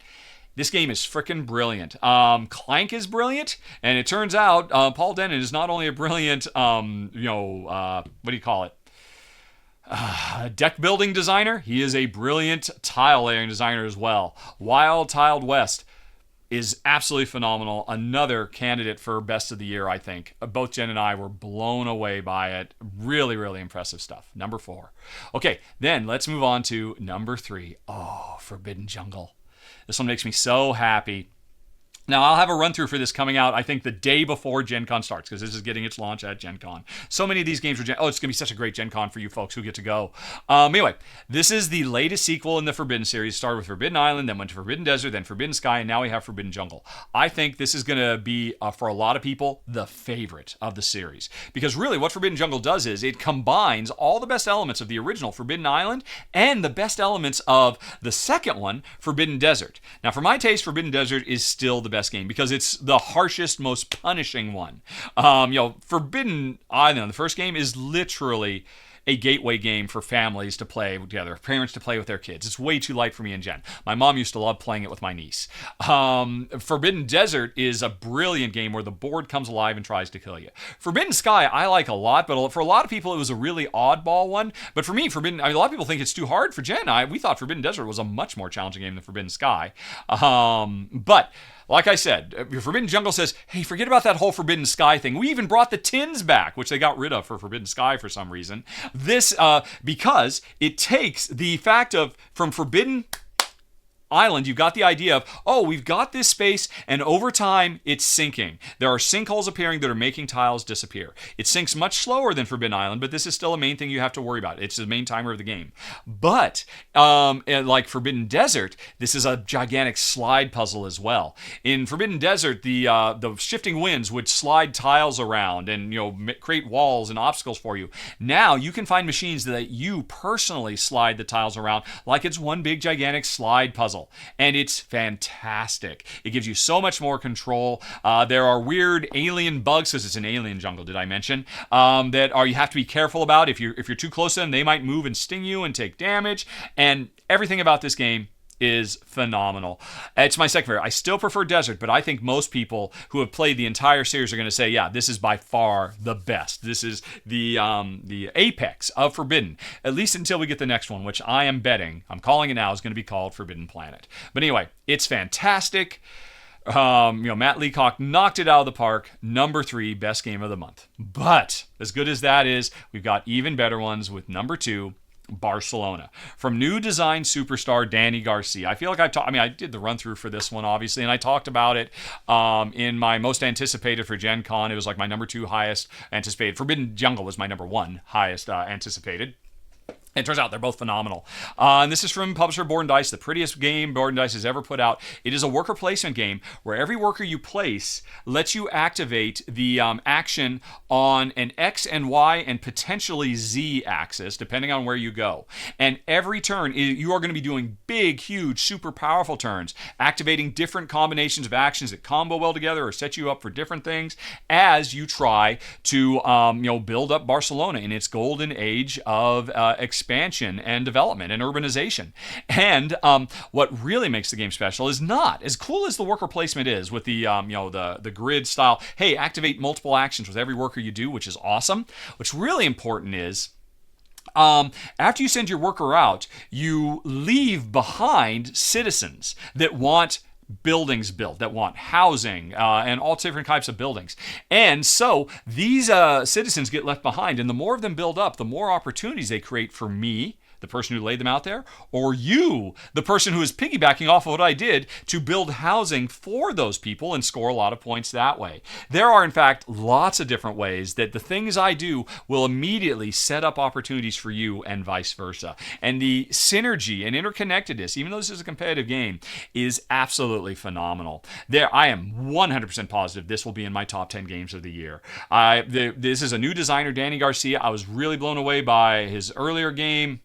This game is freaking brilliant. Clank is brilliant, and it turns out Paul Dennen is not only a brilliant, what do you call it? Deck building designer. He is a brilliant tile layering designer as well. Wild Tiled West is absolutely phenomenal. Another candidate for best of the year, I think. Both Jen and I were blown away by it. Really, really impressive stuff. Number 4. Okay, then let's move on to number 3. Oh, Forbidden Jungle. This one makes me so happy. Now, I'll have a run-through for this coming out, I think, the day before Gen Con starts, because this is getting its launch at Gen Con. So many of these games are it's going to be such a great Gen Con for you folks who get to go. Anyway, this is the latest sequel in the Forbidden series. Started with Forbidden Island, then went to Forbidden Desert, then Forbidden Sky, and now we have Forbidden Jungle. I think this is going to be, for a lot of people, the favorite of the series. Because really, what Forbidden Jungle does is it combines all the best elements of the original Forbidden Island and the best elements of the second one, Forbidden Desert. Now, for my taste, Forbidden Desert is still the best game because it's the harshest, most punishing one. Forbidden Island, the first game, is literally a gateway game for families to play together, parents to play with their kids. It's way too light for me and Jen. My mom used to love playing it with my niece. Forbidden Desert is a brilliant game where the board comes alive and tries to kill you. Forbidden Sky I like a lot, but for a lot of people it was a really oddball one. But for me, a lot of people think it's too hard for Jen. We thought Forbidden Desert was a much more challenging game than Forbidden Sky. But like I said, Forbidden Jungle says, hey, forget about that whole Forbidden Sky thing. We even brought the tins back, which they got rid of for Forbidden Sky for some reason. This, because it takes the fact of, from Forbidden Island, you've got the idea of, we've got this space, and over time, it's sinking. There are sinkholes appearing that are making tiles disappear. It sinks much slower than Forbidden Island, but this is still a main thing you have to worry about. It's the main timer of the game. But, like Forbidden Desert, this is a gigantic slide puzzle as well. In Forbidden Desert, the shifting winds would slide tiles around and, create walls and obstacles for you. Now, you can find machines that you personally slide the tiles around like it's one big gigantic slide puzzle. And it's fantastic. It gives you so much more control. There are weird alien bugs, because it's an alien jungle, did I mention, you have to be careful about. If you're too close to them, they might move and sting you and take damage. And everything about this game is phenomenal. It's my second favorite. I still prefer Desert, but I think most people who have played the entire series are going to say, yeah, this is by far the best. This is the apex of Forbidden, at least until we get the next one, which I'm calling it now, is going to be called Forbidden Planet. But anyway, it's fantastic. Matt Leacock knocked it out of the park. Number 3, best game of the month. But as good as that is, we've got even better ones with number 2, Barcelona, from new design superstar Danny Garcia. I feel like I did the run through for this one, obviously, and I talked about it in my most anticipated for Gen Con. It was like my number 2 highest anticipated. Forbidden Jungle was my number 1 highest anticipated. It turns out they're both phenomenal. And this is from publisher Board and Dice, the prettiest game Board and Dice has ever put out. It is a worker placement game where every worker you place lets you activate the action on an X and Y and potentially Z axis, depending on where you go. And every turn, you are going to be doing big, huge, super powerful turns, activating different combinations of actions that combo well together or set you up for different things as you try to build up Barcelona in its golden age of expansion and development and urbanization. And what really makes the game special is not as cool as the worker placement is with the grid style. Hey, activate multiple actions with every worker you do, which is awesome. What's really important is after you send your worker out, you leave behind citizens that want buildings built, that want housing and all different types of buildings. And so these citizens get left behind, and the more of them build up, the more opportunities they create for me, the person who laid them out there, or you, the person who is piggybacking off of what I did to build housing for those people and score a lot of points that way. There are, in fact, lots of different ways that the things I do will immediately set up opportunities for you and vice versa. And the synergy and interconnectedness, even though this is a competitive game, is absolutely phenomenal. I am 100% positive this will be in my top 10 games of the year. This is a new designer, Danny Garcia. I was really blown away by his earlier game,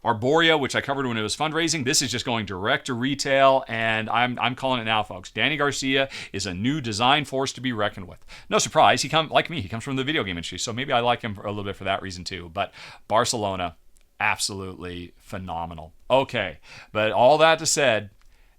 Arborea, which I covered when it was fundraising. This is just going direct to retail, and I'm calling it now, folks. Danny Garcia is a new design force to be reckoned with. No surprise, he comes from the video game industry, so maybe I like him a little bit for that reason too. But Barcelona, absolutely phenomenal. Okay, but all that said,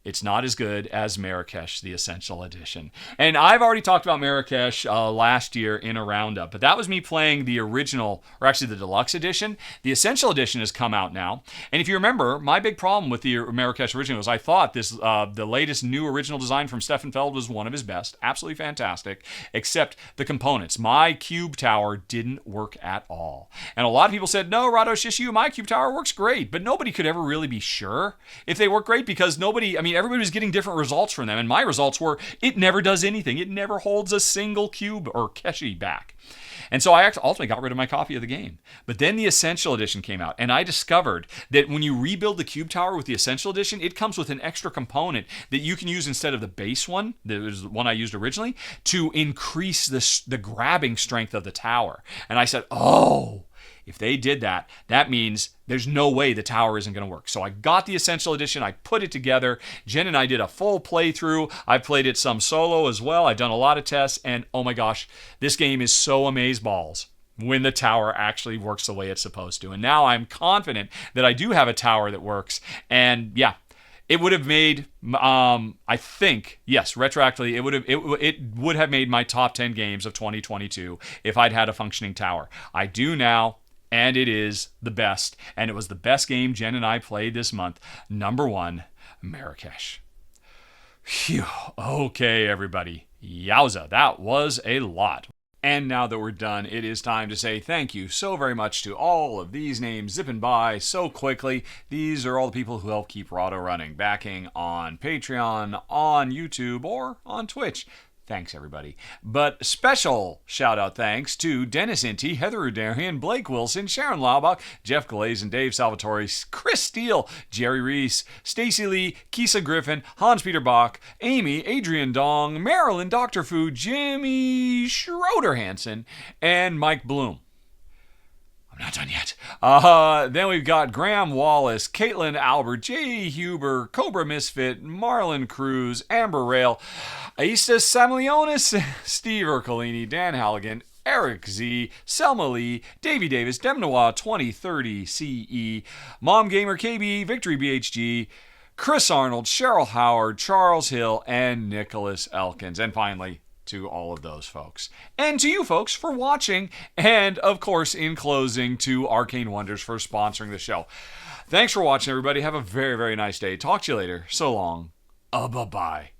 it's not as good as Marrakesh, the Essential Edition. And I've already talked about Marrakesh last year in a roundup, but that was me playing the original, or actually the Deluxe Edition. The Essential Edition has come out now. And if you remember, my big problem with the Marrakesh original was I thought the latest new original design from Stefan Feld was one of his best. Absolutely fantastic, except the components. My cube tower didn't work at all. And a lot of people said, no, Rahdo, it's just you. My cube tower works great. But nobody could ever really be sure if they work great because everybody was getting different results from them, and my results were, it never does anything. It never holds a single cube or keshi back. And so I ultimately got rid of my copy of the game. But then the Essential Edition came out, and I discovered that when you rebuild the cube tower with the Essential Edition, it comes with an extra component that you can use instead of the base one, that was the one I used originally, to increase the grabbing strength of the tower. And I said, oh, if they did that, that means there's no way the tower isn't going to work. So I got the Essential Edition. I put it together. Jen and I did a full playthrough. I played it some solo as well. I've done a lot of tests. And oh my gosh, this game is so amazeballs when the tower actually works the way it's supposed to. And now I'm confident that I do have a tower that works. And yeah, it would have made, I think, yes, retroactively, it would have made my top 10 games of 2022 if I'd had a functioning tower. I do now. And it is the best. And it was the best game Jen and I played this month. Number 1, Marrakesh. Phew. Okay, everybody. Yowza, that was a lot. And now that we're done, it is time to say thank you so very much to all of these names zipping by so quickly. These are all the people who help keep Rahdo running, backing on Patreon, on YouTube, or on Twitch. Thanks, everybody. But special shout-out thanks to Dennis Inty, Heather Udarian, Blake Wilson, Sharon Laubach, Jeff Glaze, and Dave Salvatore, Chris Steele, Jerry Reese, Stacy Lee, Kisa Griffin, Hans-Peter Bach, Amy, Adrian Dong, Marilyn, Dr. Fu, Jimmy Schroeder Hansen, and Mike Bloom. Not done yet. Then we've got Graham Wallace, Caitlin Albert, Jay Huber, Cobra Misfit, Marlon Cruz, Amber Rail, Aista Samleonis, Steve Ercolini, Dan Halligan, Eric Z, Selma Lee, Davey Davis, Demnois 2030 CE, Mom Gamer KB, Victory BHG, Chris Arnold, Cheryl Howard, Charles Hill, and Nicholas Elkins. And finally, to all of those folks. And to you folks for watching. And of course, in closing, to Arcane Wonders for sponsoring the show. Thanks for watching, everybody. Have a very, very nice day. Talk to you later. So long. Bye-bye.